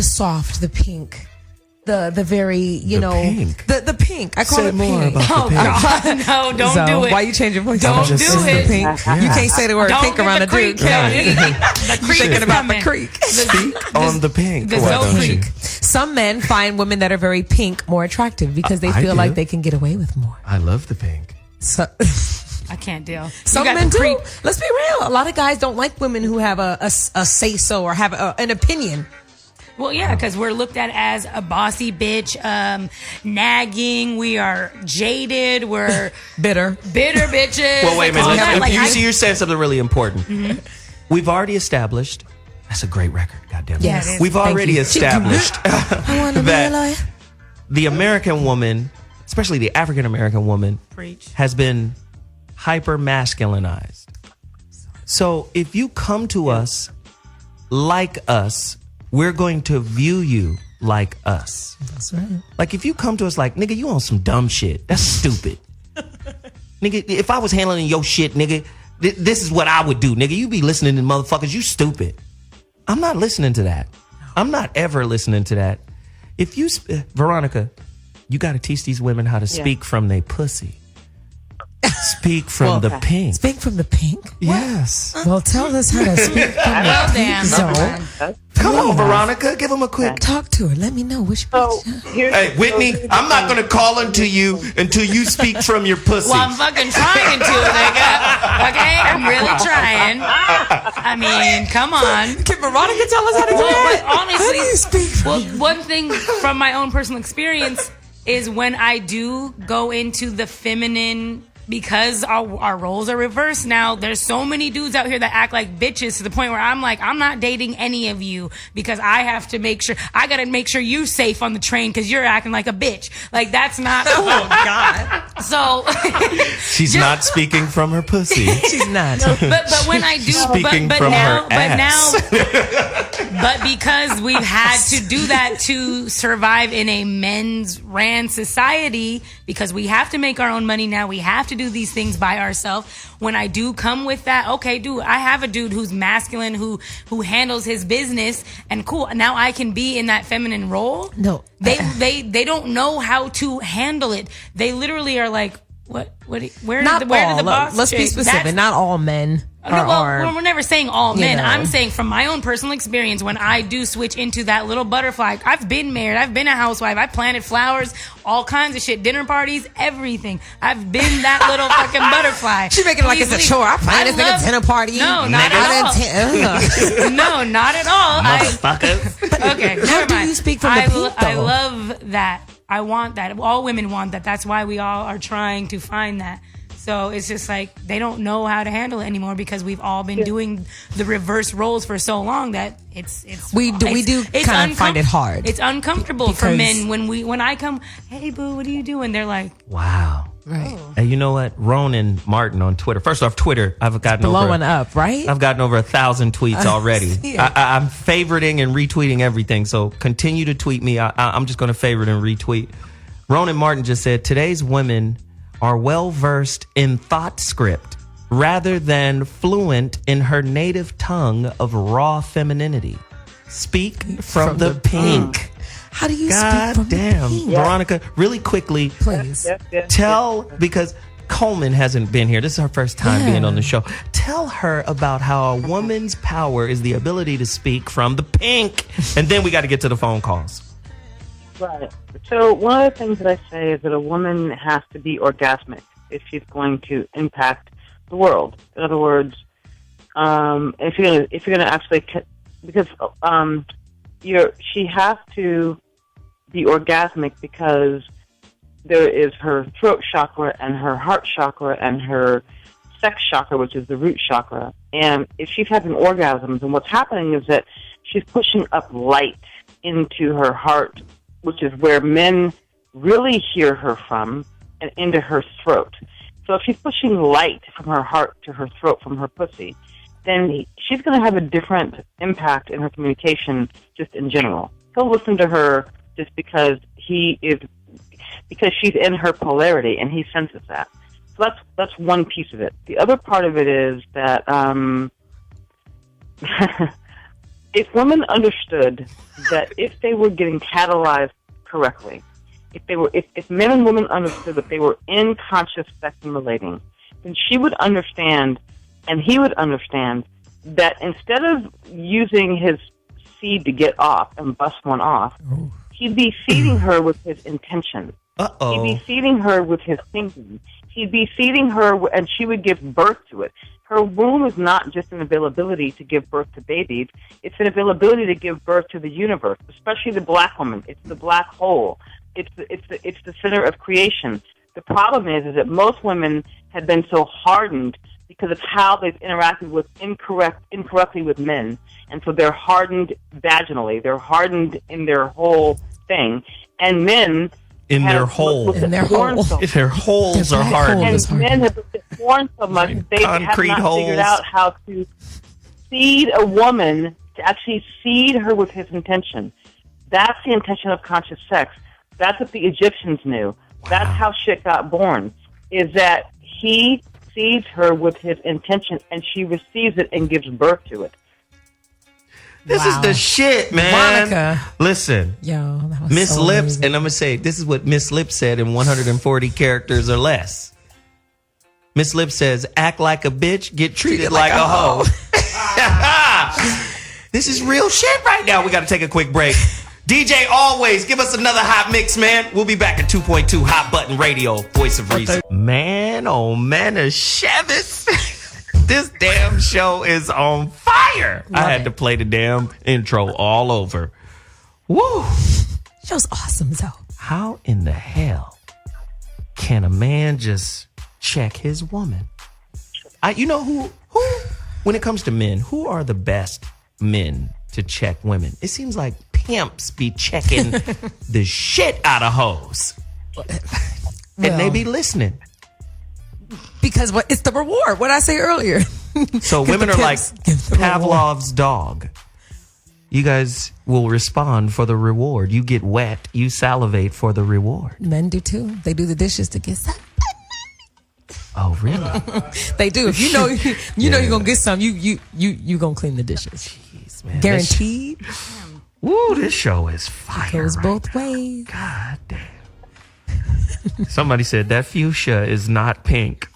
I: soft, the pink, the very,
A: pink.
I: the pink. I call
A: Say
I: it
A: more
I: pink.
A: about the pink.
H: No, don't
I: So,
H: do it.
I: why you changing voice?
H: Don't do it.
I: Pink. You can't say the word
H: Don't
I: pink
H: get
I: around
H: the
I: a dude.
H: creek, Kelly. The creek
I: Thinking
H: is
I: about
H: coming.
I: the creek.
A: Speak on the pink.
H: the
A: Why
H: Zoe
A: don't you?
H: Creek.
I: Some men find women that are very pink more attractive because they
A: I
I: feel
A: do.
I: like they can get away with more.
A: I love the pink.
I: So,
H: I can't deal.
I: Some
H: You got
I: men
H: the
I: do. Let's be real. A lot of guys don't like women who have a say so or have an opinion.
H: Well, yeah, because we're looked at as a bossy bitch, nagging. We are jaded. We're
I: bitter
H: bitches.
A: Well, wait a
H: all
A: minute.
H: that. Like,
A: You're saying something really important. We've already established. That's a great record. Goddamn.
I: Yes. It is.
A: We've already established that the American woman, especially the African American woman, has been hyper masculinized. So if you come to us like us, we're going to view you like us.
I: That's right.
A: Like if you come to us like, nigga, you on some dumb shit. That's stupid. Nigga, if I was handling your shit, nigga, this is what I would do, nigga. You be listening to motherfuckers, you stupid. I'm not listening to that. I'm not ever listening to that. If you, Veronica, you got to teach these women how to speak from their pussy. Speak from the pink.
I: Speak from the pink?
A: Yes.
I: Well, tell us how to speak from the pink zone.
A: Come on, Veronica. Give them a quick.
I: Talk to her. Let me know which
A: Hey, Whitney, I'm not going to call until you speak from your pussy.
H: Well, I'm fucking trying to, nigga. Okay? I'm really trying. I mean, come on.
I: Can Veronica tell us how to do that?
H: But honestly,
I: How do you speak from
H: one thing from my own personal experience is when I do go into the feminine, because our roles are reversed now, there's so many dudes out here that act like bitches to the point where I'm like, I'm not dating any of you because I have to make sure, I gotta make sure you're safe on the train because you're acting like a bitch. Like, that's not cool.
I: Oh, God.
H: So.
A: She's not speaking from her pussy.
I: She's not.
H: But when I do,
A: speaking
H: but
A: from
H: now,
A: her ass.
H: but because we've had to do that to survive in a men's ran society, because we have to make our own money now, we have to do these things by ourselves. When I do come with that, okay, dude, I have a dude who's masculine, who handles his business, and cool. Now I can be in that feminine role.
I: No,
H: they don't know how to handle it. They literally are like, where did
I: Not
H: the
I: all.
H: boss?
I: Let's be
H: chick?
I: specific.
H: That's-
I: Not all men are.
H: we're never saying all men.
I: know.
H: I'm saying from my own personal experience, when I do switch into that little butterfly, I've been married, I've been a housewife, I planted flowers, all kinds of shit, dinner parties, everything. I've been that little fucking butterfly.
I: She making it like it's a chore. I planted this nigga dinner party.
H: No, not at all. No, not at all.
A: Motherfucker.
H: Okay,
I: How
H: never
I: do
H: mind.
I: you speak from the pink,
H: I
I: though?
H: love that. I want that. All women want that. That's why we all are trying to find that. So it's just like they don't know how to handle it anymore because we've all been doing the reverse roles for so long that
I: we do kind of find it hard.
H: It's uncomfortable for
I: Because-
H: men when I come, hey boo, what are you doing? They're like,
A: Wow.
I: Right.
A: And you know what? Ronan Martin on Twitter. First off, Twitter, I've gotten
I: Blowing up, right?
A: I've gotten over 1,000 tweets already.
I: see it.
A: I'm favoriting and retweeting everything. So continue to tweet me. I'm just going to favorite and retweet. Ronan Martin just said, today's women are well versed in thought script rather than fluent in her native tongue of raw femininity. Speak from the pink.
I: How do you
A: God
I: speak from
A: damn.
I: the pink?
A: Veronica, really quickly,
I: Please.
A: because Coleman hasn't been here. This is her first time being on the show. Tell her about how a woman's power is the ability to speak from the pink. And then we got to get to the phone calls.
E: Right. So one of the things that I say is that a woman has to be orgasmic if she's going to impact the world. In other words, if you're gonna actually, because she has to be orgasmic because there is her throat chakra and her heart chakra and her sex chakra, which is the root chakra. And if she's having orgasms, and what's happening is that she's pushing up light into her heart, which is where men really hear her from, and into her throat. So if she's pushing light from her heart to her throat from her pussy, then she's going to have a different impact in her communication just in general. He'll listen to her just because because she's in her polarity, and he senses that. So that's one piece of it. The other part of it is that if women understood that if they were getting catalyzed correctly, if men and women understood that they were in conscious spectrum relating, then she would understand, and he would understand, that instead of using his seed to get off and bust one off, he'd be feeding her with his intention. He'd be feeding her with his thinking. He'd be feeding her, and she would give birth to it. Her womb is not just an availability to give birth to babies. It's an availability to give birth to the universe, especially the black woman. It's the black hole. It's the center of creation. The problem is that most women have been so hardened because of how they've interacted with incorrectly with men, and so they're hardened vaginally. They're hardened in their whole thing, and men
A: in their hole.
E: In their holes
A: are hard.
E: And men have been born so much they have not figured out how to feed a woman, to actually feed her with his intention. That's the intention of conscious sex. That's what the Egyptians knew. Wow. That's how shit got born, is that he feeds her with his intention and she receives it and gives birth to it.
A: This is the shit, man.
I: Veronica.
A: Listen.
I: Yo, that was
A: Miss
I: so
A: Lips,
I: amazing.
A: and I'm going to say, this is what Miss Lips said in 140 characters or less. Miss Lips says, act like a bitch, get treated like a hoe. This is real shit right now. We got to take a quick break. DJ, always give us another hot mix, man. We'll be back at 2.2 Hot Button Radio, Voice of Reason. Man, oh man, Chevis. This damn show is on fire. I had to play the damn intro all over. Woo.
I: Show's awesome, though.
A: How in the hell can a man just check his woman? You know who, when it comes to men, who are the best men to check women? It seems like pimps be checking the shit out of hoes. And they be listening.
I: Because it's the reward. What I say earlier.
A: So women are like Pavlov's dog. You guys will respond for the reward. You get wet, you salivate for the reward.
I: Men do too. They do the dishes to get some.
A: Oh, really?
I: They do. If you know you're gonna get some, you gonna clean the dishes.
A: Jeez, man.
I: Guaranteed.
A: Woo, this show is fire.
I: It goes both ways.
A: God damn. Somebody said that fuchsia is not pink.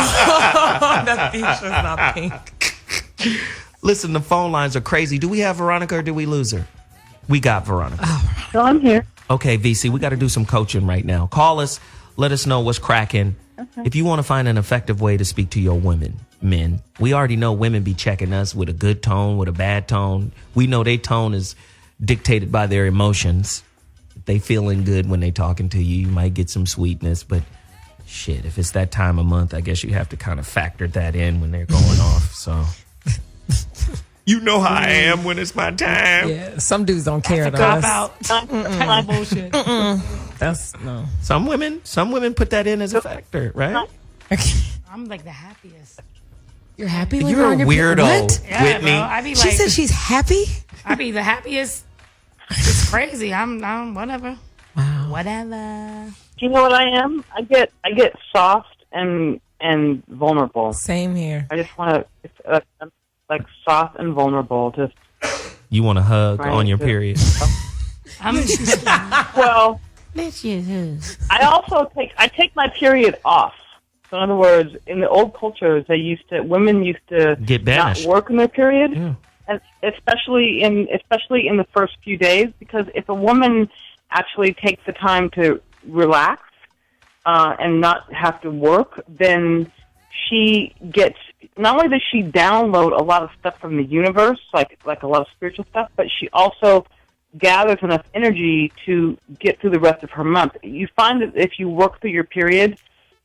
I: That fuchsia's not pink.
A: Listen, the phone lines are crazy. Do we have Veronica or do we lose her? We got Veronica.
E: So I'm here.
A: Okay, VC, we got to do some coaching right now. Call us. Let us know what's cracking. Okay. If you want to find an effective way to speak to your men, we already know women be checking us with a good tone, with a bad tone. We know their tone is dictated by their emotions. If they feeling good when they talking to you, you might get some sweetness, but shit, if it's that time of month, I guess you have to kind of factor that in when they're going off. So you know how I am when it's my time.
I: Yeah, some dudes don't care
H: about
I: bullshit. That's no.
A: Some women put that in as a factor, right?
H: I'm like the happiest.
I: You're happy when
A: you're
I: on
A: a
I: your
A: weirdo,
I: what?
H: Yeah,
A: Whitney.
H: bro. I be
I: She
H: like,
I: said she's happy.
H: I be the happiest. It's crazy. I'm whatever.
I: Wow.
H: Whatever.
E: Do you know what I am? I get soft and vulnerable.
I: Same here.
E: I just want to, I'm like soft and vulnerable. Just
A: You want a hug on your period?
E: Well, I take my period off. So in other words, in the old cultures, women used to
A: Get banished.
E: not work in their period,
A: Yeah.
E: and especially in the first few days, because if a woman actually takes the time to relax and not have to work, then she gets, not only does she download a lot of stuff from the universe, like a lot of spiritual stuff, but she also gathers enough energy to get through the rest of her month. You find that if you work through your period,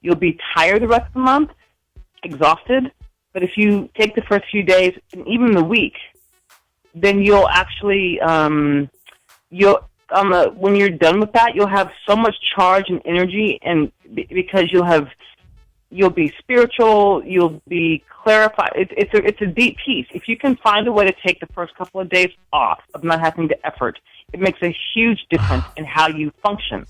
E: you'll be tired the rest of the month, exhausted. But if you take the first few days, and even the week, then you'll actually, when you're done with that, you'll have so much charge and energy, and because you'll be spiritual, you'll be clarified. It's a deep peace. If you can find a way to take the first couple of days off of not having to effort, it makes a huge difference in how you function.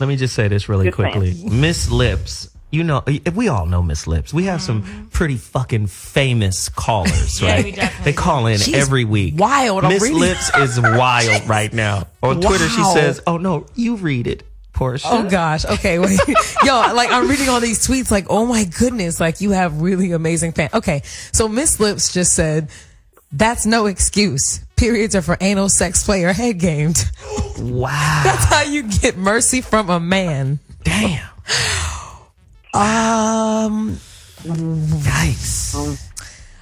A: Let me just say this really
E: Good
A: quickly.
E: man.
A: Miss Lips, you know, we all know Miss Lips. We have some pretty fucking famous callers,
H: Yeah,
A: right?
H: we definitely
A: They call in
I: She's
A: every week.
I: wild. I'm
A: Miss
I: reading-
A: Lips is wild right now. On Twitter, she
I: Wow.
A: says, "Oh no, you read it, Porscha."
I: Oh gosh. Okay. Wait. Yo, like I'm reading all these tweets. Like, oh my goodness. Like you have really amazing fans. Okay. So Miss Lips just said, That's no excuse. Periods are for anal sex play or head games.
A: Wow.
I: That's how you get mercy from a man.
A: Damn.
E: Yikes.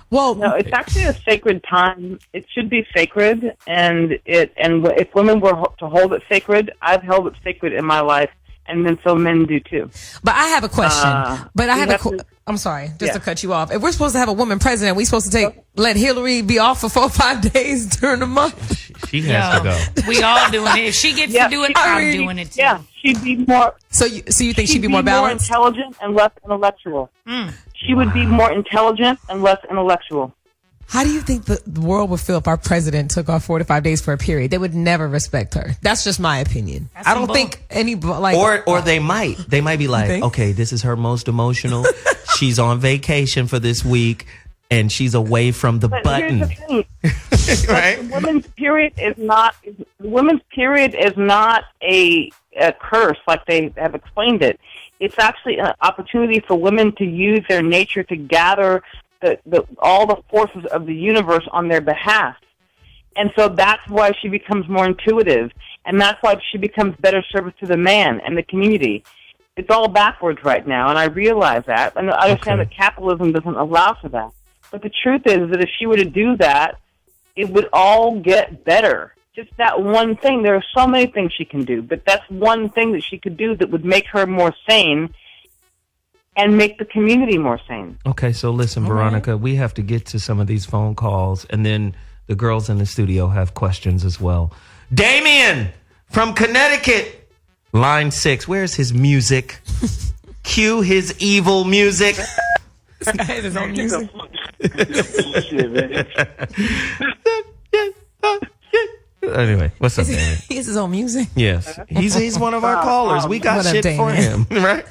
I: Well,
E: no, it's actually a sacred time. It should be sacred, and if women were to hold it sacred, I've held it sacred in my life, and then so men do too.
I: But I have a question. I'm sorry, just to
E: Yeah.
I: cut you off. If we're supposed to have a woman president, we supposed to let Hillary be off for 4 or 5 days during the month.
A: She has to go.
H: We all doing it. If she gets to do it, I'm doing it too.
E: Yeah, she'd be more.
I: So you think she'd be more balanced?
E: More intelligent and less intellectual. She would be more intelligent and less intellectual.
I: How do you think the world would feel if our president took off 4 to 5 days for a period? They would never respect her. That's just my opinion. I don't think
A: or they might be like, okay, this is her most emotional. She's on vacation for this week, and she's away from the button.
E: Here's the thing.
A: Right?
E: The women's period is not a curse like they have explained it. It's actually an opportunity for women to use their nature to gather all the forces of the universe on their behalf. And so that's why she becomes more intuitive, and that's why she becomes better service to the man and the community. It's all backwards right now, and I realize that, and I understand that capitalism doesn't allow for that. But the truth is that if she were to do that, it would all get better. Just that one thing. There are so many things she can do, but that's one thing that she could do that would make her more sane and make the community more sane.
A: Okay, so listen, Veronica, we have to get to some of these phone calls, and then the girls in the studio have questions as well. Damien from Connecticut, line 6. Where's his music? Cue his evil music.
I: This guy has his own music.
A: Anyway, what's up, Damien?
I: He has his own music.
A: Yes, he's one of our callers. We got shit for him, right?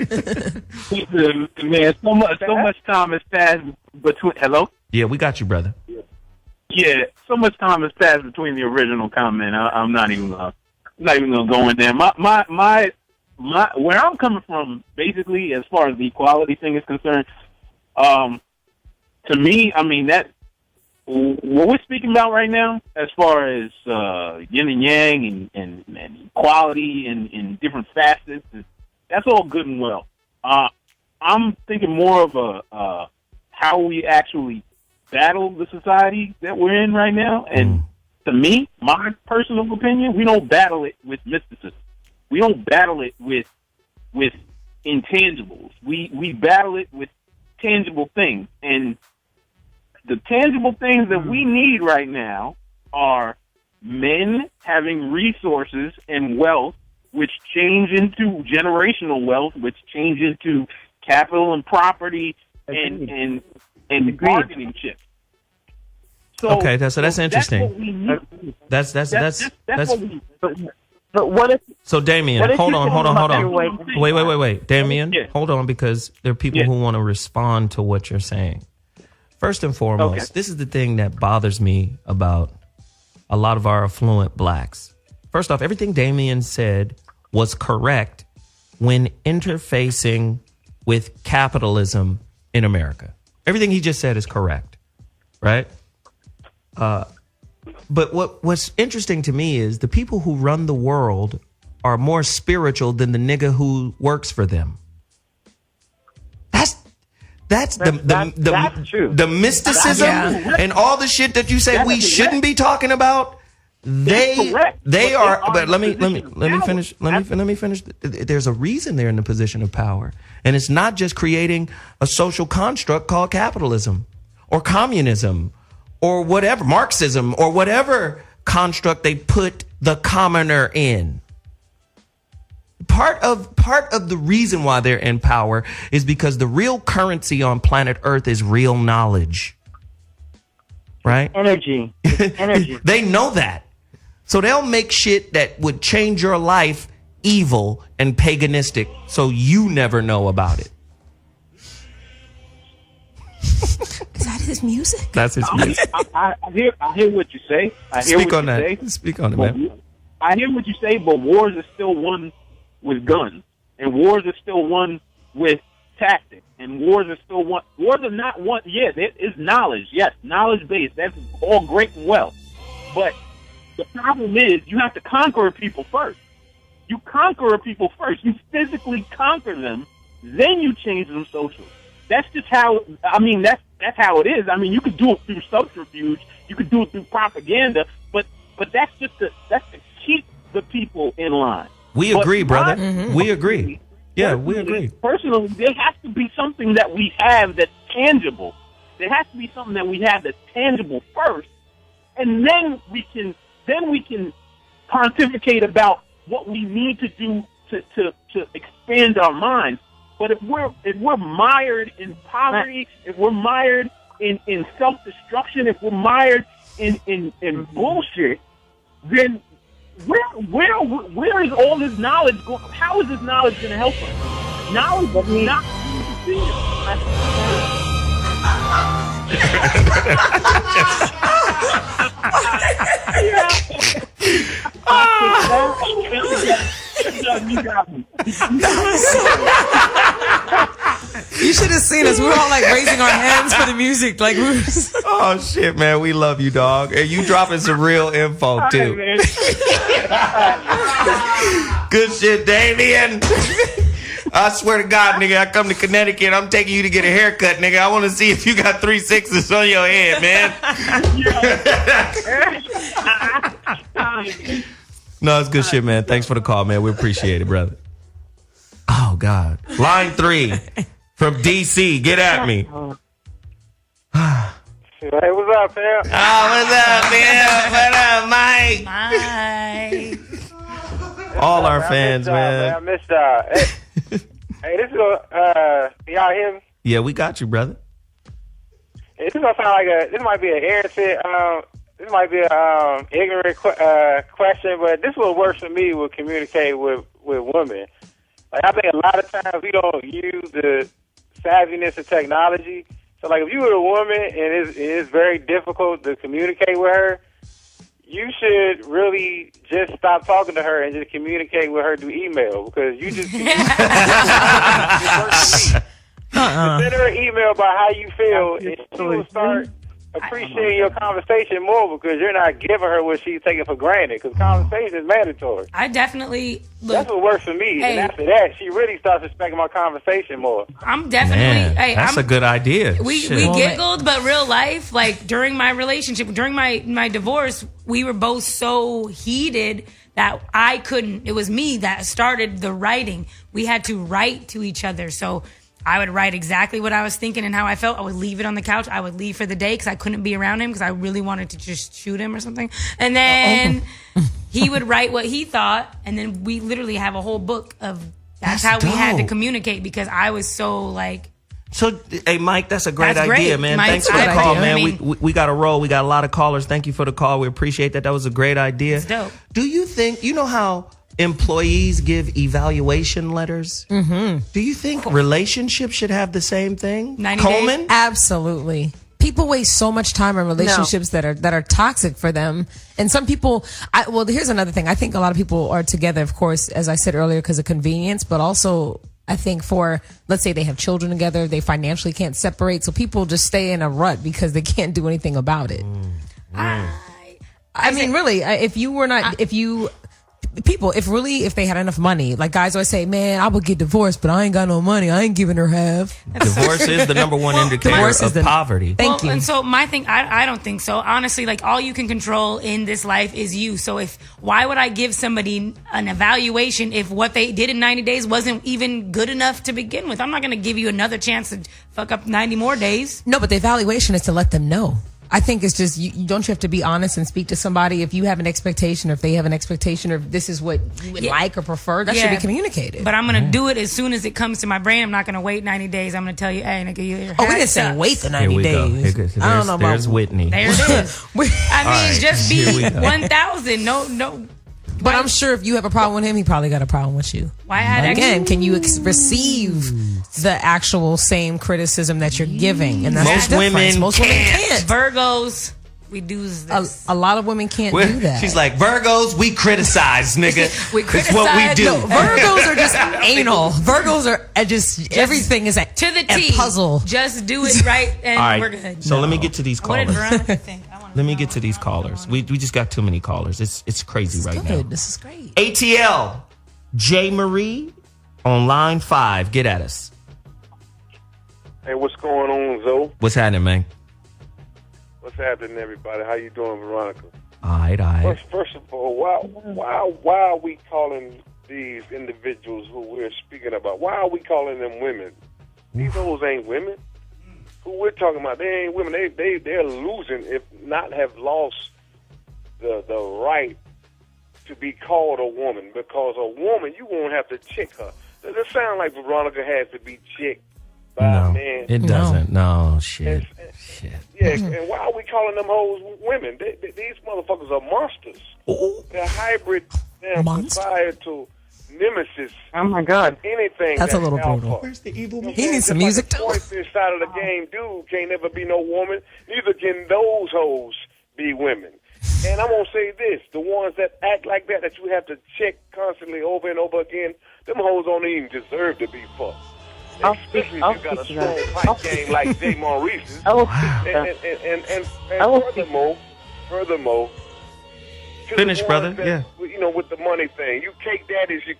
L: Man, so much time has passed between. Hello.
A: Yeah, we got you, brother.
L: Yeah, so much time has passed between the original comment. I'm not even gonna go in there. My where I'm coming from, basically, as far as the equality thing is concerned, to me, I mean that. What we're speaking about right now, as far as yin and yang and equality in different facets, that's all good and well. I'm thinking more of how we actually battle the society that we're in right now. And to me, my personal opinion, we don't battle it with mysticism. We don't battle it with intangibles. We battle it with tangible things. And the tangible things that we need right now are men having resources and wealth, which change into generational wealth, which change into capital and property and bargaining chips. So,
A: okay, that's interesting.
L: That's what we need.
E: But what if?
A: So Damien, hold on. Wait. Damien, hold on, because there are people who want to respond to what you're saying. First and foremost, this is the thing that bothers me about a lot of our affluent blacks. First off, everything Damien said was correct when interfacing with capitalism in America. Everything he just said is correct, right? But what's interesting to me is the people who run the world are more spiritual than the nigga who works for them. That's true. The mysticism and all the shit that you say we shouldn't be talking about. They are. But let me finish. Let me finish. There's a reason they're in the position of power, and it's not just creating a social construct called capitalism or communism or whatever, Marxism or whatever construct they put the commoner in. Part of the reason why they're in power is because the real currency on planet Earth is real knowledge. Right?
E: Energy.
A: They know that. So they'll make shit that would change your life evil and paganistic so you never know about it.
I: Is that his music?
A: That's his music.
L: I hear what you say.
A: Speak on it, man.
L: I hear what you say, but wars are still won with guns, and wars are still won with tactic, and wars are still one. Wars are not one. Yeah, it is knowledge. Yes, knowledge based. That's all great and well, but the problem is you have to conquer people first. You conquer people first. You physically conquer them, then you change them socially. That's just how. I mean, that's how it is. I mean, you could do it through subterfuge. You could do it through propaganda, but that's to keep the people in line.
A: We agree, brother. We agree. Yeah, we agree.
L: Personally, there has to be something that we have that's tangible. There has to be something that we have that's tangible first, and then we can pontificate about what we need to do to expand our minds. But if we're mired in poverty, if we're mired in self-destruction, if we're mired in bullshit, then where is all this knowledge going? How is this knowledge going to help us? Knowledge is not
I: You should have seen us. We were all like raising our hands for the music. Like,
A: oh shit, man, we love you, dog. And you dropping some real info too. Good shit, Damien. I swear to God, nigga, I come to Connecticut, I'm taking you to get a haircut, nigga. I want to see if you got 3 6s on your head, man. No, it's good shit, man. Thanks for the call, man. We appreciate it, brother. Oh, God. Line 3 from D.C. Get at me.
C: Hey, what's up, fam?
A: Oh, what's up, man? What up, Mike? All our fans, man.
C: I missed y'all. Hey, this is y'all hear me?
A: Yeah, we got you, brother.
C: This is gonna sound like this might be an irritant, this might be an ignorant question, but this is what works for me with communicating with women. Like, I think a lot of times we don't use the savviness of technology. So, like, if you were a woman and it's very difficult to communicate with her, you should really just stop talking to her and just communicate with her through email, because you just send her an email about how you feel, and she will start appreciating your conversation more, because you're not giving her what she's taking for granted, because conversation is mandatory.
H: I definitely
C: that's what works for me. Hey, and after that, she really starts respecting my conversation more.
H: I'm definitely.
A: That's a good idea.
H: We giggled, but real life, like during my relationship, during my divorce, we were both so heated that I couldn't. It was me that started the writing. We had to write to each other. So I would write exactly what I was thinking and how I felt. I would leave it on the couch. I would leave for the day because I couldn't be around him because I really wanted to just shoot him or something. And then he would write what he thought, and then we literally have a whole book of that's how we had to communicate, because I was so like.
A: So, hey, Mike, that's a great idea, man. Mike, thanks for the call, man. I mean, we got to roll. We got a lot of callers. Thank you for the call. We appreciate that. That was a great idea.
H: It's dope.
A: Do you think, you know how employees give evaluation letters? Mm-hmm. Do you think relationships should have the same thing?
H: 90
A: Coleman?
H: days?
I: Absolutely. People waste so much time in relationships that are toxic for them. And some people, here's another thing. I think a lot of people are together, of course, as I said earlier, because of convenience, but also I think for, let's say they have children together, they financially can't separate. So people just stay in a rut because they can't do anything about it. I mean, really, if they had enough money, like guys always say, man, I would get divorced, but I ain't got no money. I ain't giving her half.
A: Divorce is the number one indicator of poverty.
H: Thank you. And so my thing, I don't think so. Honestly, like all you can control in this life is you. So why would I give somebody an evaluation if what they did in 90 days wasn't even good enough to begin with? I'm not going to give you another chance to fuck up 90 more days.
I: No, but the evaluation is to let them know. I think it's just, don't you have to be honest and speak to somebody if you have an expectation, or if they have an expectation, or if this is what you would like or prefer, that should be communicated.
H: But I'm going to do it as soon as it comes to my brain. I'm not going to wait 90 days. I'm going to tell you, hey, nigga, you
I: we didn't say wait the 90 days.
A: I don't know about. There's Whitney.
H: There it is. Just be 1,000. No.
I: But I'm sure if you have a problem with him, he probably got a problem with you. Again, can you receive the actual same criticism that you're giving? And that's
A: most women
I: can't.
H: Virgos. We do this.
I: A lot of women can't do that.
A: She's like, Virgos, we criticize, nigga.
H: We
A: It's what we do.
I: No, Virgos are just anal. Virgos are just everything is
H: to the T.
I: a puzzle.
H: Just do it right, and
A: All right.
H: we're good.
A: So let me get to these
H: What did
A: callers.
H: Veronica think?
A: Let me get to these callers. We just got too many callers. It's crazy right now.
I: This is great.
A: ATL, J. Marie on line 5. Get at us.
M: Hey, what's going on, Zoe?
A: What's happening, man?
M: What's happening, everybody? How you doing, Veronica?
A: All right.
M: First of all, why are we calling these individuals who we're speaking about? Why are we calling them women? These hoes ain't women. Who we're talking about, they ain't women. They're losing, if not have lost the right to be called a woman, because a woman, you won't have to check her. Does it sound like Veronica has to be checked by a man?
A: It doesn't. No, shit.
M: Yeah, and why are we calling them hoes women? These motherfuckers are monsters. They're hybrid, societal nemesis.
E: Oh my God!
M: Anything
I: that's a little
M: alpha.
I: brutal.
A: Where's the evil man?
I: He needs some music too.
M: This side of the game, dude, can't never be no woman. Neither can those hoes be women. And I'm gonna say this: the ones that act like that you have to check constantly over and over again, them hoes don't even deserve to be fucked. Especially if you got a strong pipe game like Jay Maurice's. And furthermore, to
A: finish,
M: the
A: brother.
M: ones that,
A: Yeah.
M: You know, with the money thing, you cake daddies, you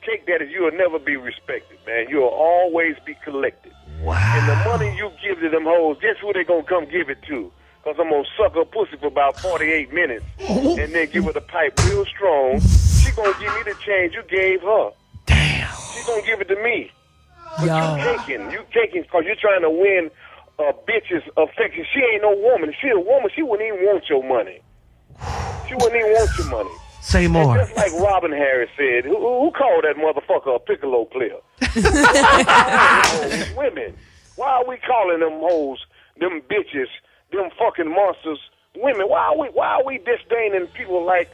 M: will never be respected, man. You will always be collected.
A: Wow.
M: And the money you give to them hoes, guess who they gonna come give it to? Because I'm gonna suck her pussy for about 48 minutes and then give her the pipe real strong. She gonna give me the change you gave her.
A: Damn.
M: She gonna give it to me. But
I: Yo.
M: you caking because you're trying to win a bitch's affection. She ain't no woman. If she a woman, she wouldn't even want your money. She wouldn't even want your money.
A: Say more.
M: And just like Robin Harris said, who called that motherfucker a piccolo player? Women. Why are we calling them hoes, them bitches, them fucking monsters, women? Why are we disdaining people like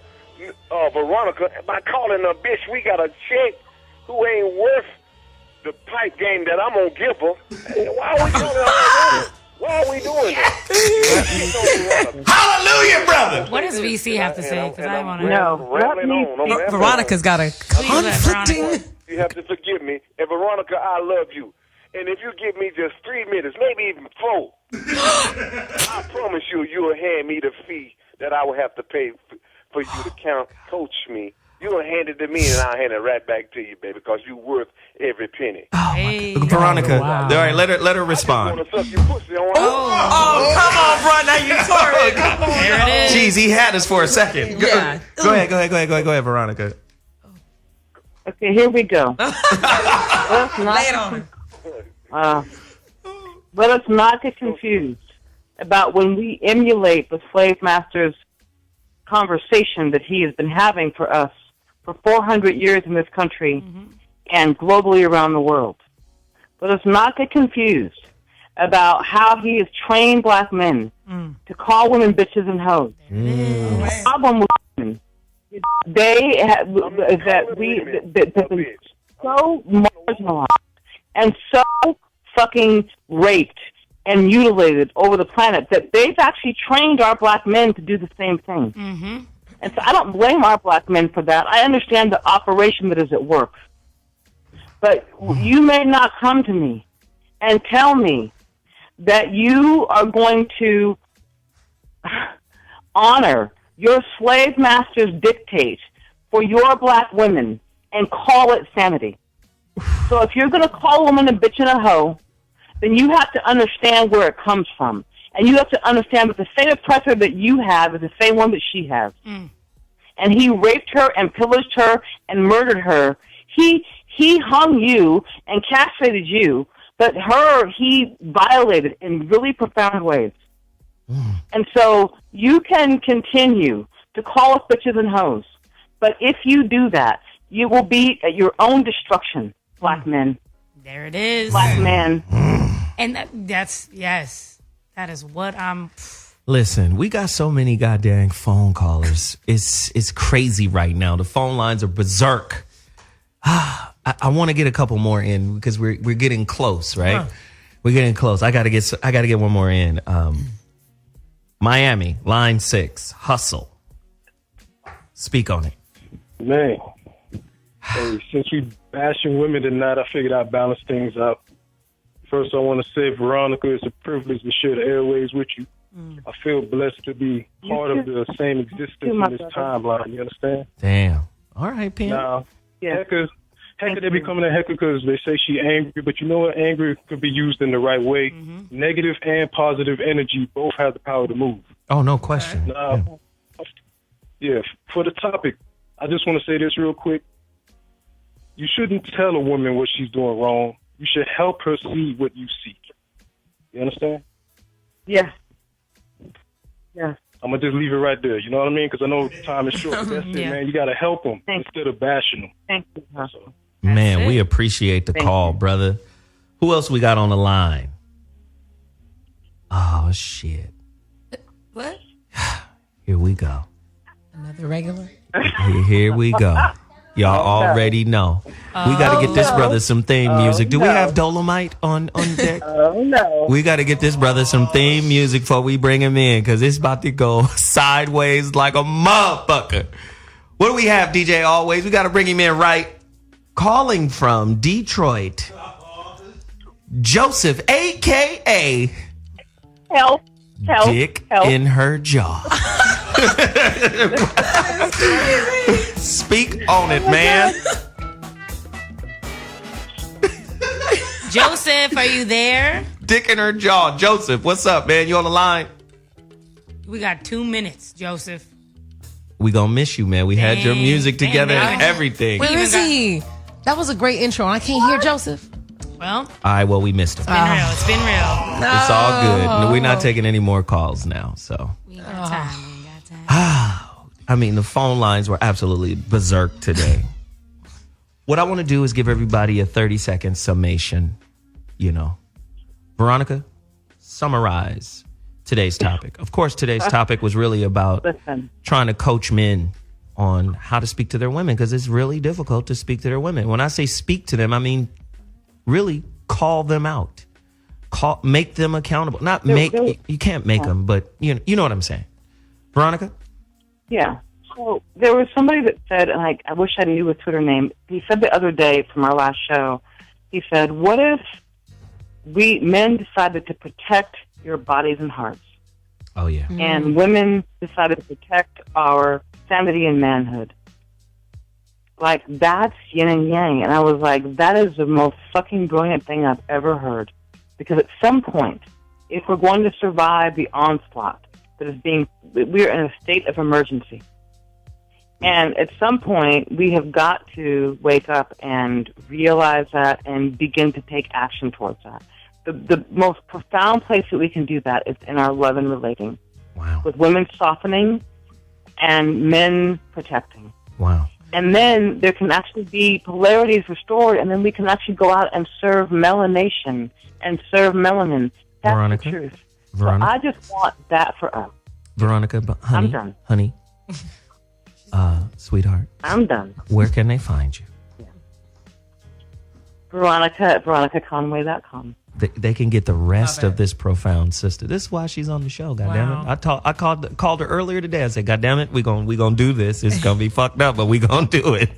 M: Veronica by calling her bitch? We got a chick who ain't worth the pipe game that I'm gonna give her. Why are we calling her women? Why are we doing that?
A: Hallelujah, brother.
H: What does VC have to say? Because I want to
M: know.
I: Veronica's got a conflicting.
M: You have to forgive me. And Veronica, I love you. And if you give me just 3 minutes, maybe even 4, I promise you, you'll hand me the fee that I will have to pay for you to coach me. You'll hand it to me, and I'll hand it right back to you, baby, because you're worth every penny.
H: Hey.
A: Veronica, all right, let her respond.
M: I just want to suck your pussy.
A: Come on, bro. Now you talking. Come on.
H: There it is.
A: Jeez, he had us for a second. Go ahead, Veronica.
E: Okay, here we go.
I: Lay it on her.
E: Let us not get confused about when we emulate the slave master's conversation that he has been having for us for 400 years in this country and globally around the world. Let us not get confused about how he has trained black men to call women bitches and hoes. The problem with women is that we so marginalized and so fucking raped and mutilated over the planet that they've actually trained our black men to do the same thing. And so I don't blame our black men for that. I understand the operation that is at work. But you may not come to me and tell me that you are going to honor your slave master's dictate for your black women and call it sanity. So if you're going to call a woman a bitch and a hoe, then you have to understand where it comes from. And you have to understand that the same oppressor that you have is the same one that she has. And he raped her and pillaged her and murdered her. He hung you and castrated you, but her he violated in really profound ways. And so you can continue to call us bitches and hoes, but if you do that, you will be at your own destruction, black men.
H: There it is.
E: Black men.
H: And that is what I'm...
A: Listen, we got so many goddamn phone callers. It's crazy right now. The phone lines are berserk. I want to get a couple more in because we're getting close, right? We're getting close. I gotta get one more in. Miami, line 6, Hustle. Speak on it.
N: Man, hey, since we bashing women tonight, I figured I'd balance things out. First, I want to say, Veronica, it's a privilege to share the airways with you. I feel blessed to be part of the same existence in this timeline. You understand?
A: Damn. All right, Pam.
N: Now, Hecker, they be coming at Hecker because they say she angry, but you know what? Anger could be used in the right way. Negative and positive energy both have the power to move.
A: Oh, no question.
N: Now, for the topic, I just want to say this real quick. You shouldn't tell a woman what she's doing wrong. You should help her see what you seek. You understand?
E: Yeah. Yeah.
N: I'm going to just leave it right there. You know what I mean? Because I know time is short. But that's it, man. You got to help them instead of bashing them.
E: Thank you.
N: So.
A: Man, we appreciate the call, brother. Who else we got on the line? Oh, shit.
I: What?
A: Here we go.
I: Another regular?
A: Here we go. Y'all already know. We got to get this brother some theme music. Do we have Dolomite on deck?
E: Oh, no.
A: We got to get this brother some theme music before we bring him in, because it's about to go sideways like a motherfucker. What do we have, DJ Always? We got to bring him in right. Calling from Detroit, Joseph, a.k.a.
E: Help.
A: Dick in her jaw. Speak on it, man.
H: Joseph, are you there?
A: Dick in her jaw. Joseph, what's up, man? You on the line?
H: We got 2 minutes, Joseph.
A: We gonna miss you, man. We had your music together and everything.
I: Where is he? That was a great intro. I can't hear Joseph.
H: Well,
A: all right, well, we missed him.
H: It's been real.
I: No.
A: It's all good. We're not taking any more calls now, so.
H: We ain't got time.
A: I mean, the phone lines were absolutely berserk today. What I want to do is give everybody a 30-second summation, you know. Veronica, summarize today's topic. Of course, today's topic was really about trying to coach men on how to speak to their women, because it's really difficult to speak to their women. When I say speak to them, I mean really call them out. Make them accountable. Not make, you can't make them, but you know what I'm saying. Veronica?
E: Yeah. So there was somebody that said, and I wish I knew his Twitter name. He said the other day from our last show, he said, what if men decided to protect your bodies and hearts?
A: Oh, yeah.
E: And women decided to protect our sanity and manhood. Like, that's yin and yang. And I was like, that is the most fucking brilliant thing I've ever heard. Because at some point, if we're going to survive the onslaught that is we're in a state of emergency. And at some point, we have got to wake up and realize that and begin to take action towards that. The most profound place that we can do that is in our love and relating.
A: Wow.
E: With women softening and men protecting.
A: Wow.
E: And then there can actually be polarities restored, and then we can actually go out and serve melanation and serve melanin. That's
A: Veronica?
E: the truth.
A: Veronica?
E: So I just want that for us.
A: Veronica, honey,
E: I'm done.
A: Honey, sweetheart.
E: I'm done.
A: Where can they find you?
E: Veronica at veronicaconway.com.
A: They can get the rest of this profound sister. This is why she's on the show. Goddammit! I called her earlier today. I said, "Goddammit, we gonna do this. It's gonna be fucked up, but we gonna do it."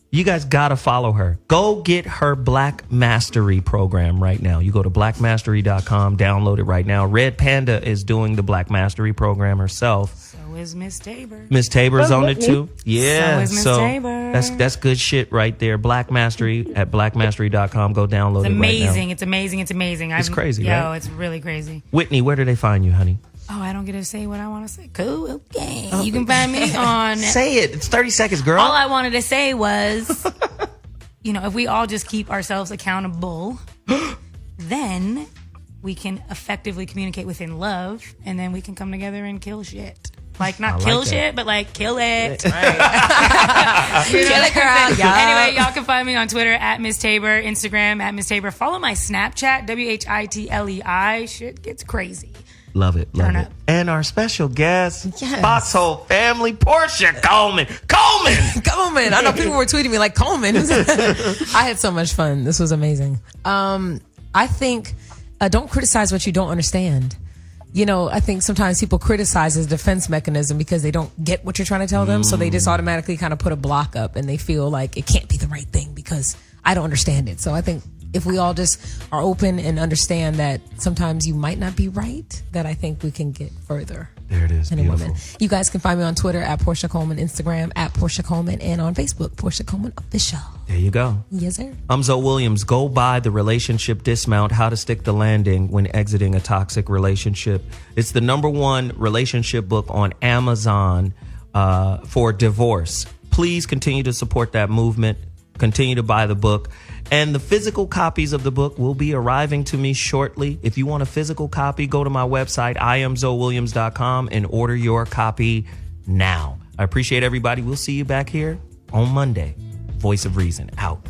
A: You guys gotta follow her. Go get her Black Mastery program right now. You go to blackmastery.com, download it right now. Red Panda is doing the Black Mastery program herself.
H: So is Miss Tabor.
A: Miss Tabor's on it too. Yeah.
H: So is Miss Tabor.
A: That's good shit right there. Black Mastery at blackmastery.com. Go download
H: It's
A: it
H: amazing.
A: right now.
H: It's amazing. It's amazing.
A: It's crazy, right?
H: Yo, it's really crazy.
A: Whitney, where do they find you, honey?
H: Oh, I don't get to say what I want to say. Cool. Okay. You can find me on...
A: Say it. It's 30 seconds, girl.
H: All I wanted to say was, if we all just keep ourselves accountable, then we can effectively communicate within love, and then we can come together and kill shit. Like, not kill shit, but like, kill it. Right. Kill it, girl. Yeah. Anyway, y'all can find me on Twitter at Miss Tabor, Instagram at Miss Tabor. Follow my Snapchat, WHITLEI. Shit gets crazy.
A: Love it. Love it. And our special guest, Foxhole family, Porscha Coleman.
I: Coleman. I know people were tweeting me like, Coleman. I had so much fun. This was amazing. I think don't criticize what you don't understand. I think sometimes people criticize as a defense mechanism because they don't get what you're trying to tell them. So they just automatically kind of put a block up and they feel like it can't be the right thing because I don't understand it. So I think if we all just are open and understand that sometimes you might not be right, that I think we can get further.
A: There it is.
I: And
A: Beautiful.
I: women. You guys can find me on Twitter at Porscha Coleman, Instagram at Porscha Coleman, and on Facebook, Porscha Coleman Official.
A: There you go.
I: Yes, sir.
A: I'm Zoe Williams. Go buy the Relationship Dismount, How to Stick the Landing When Exiting a Toxic Relationship. It's the #1 relationship book on Amazon for divorce. Please continue to support that movement. Continue to buy the book. And the physical copies of the book will be arriving to me shortly. If you want a physical copy, go to my website, IamZoeWilliams.com, and order your copy now. I appreciate everybody. We'll see you back here on Monday. Voice of Reason out.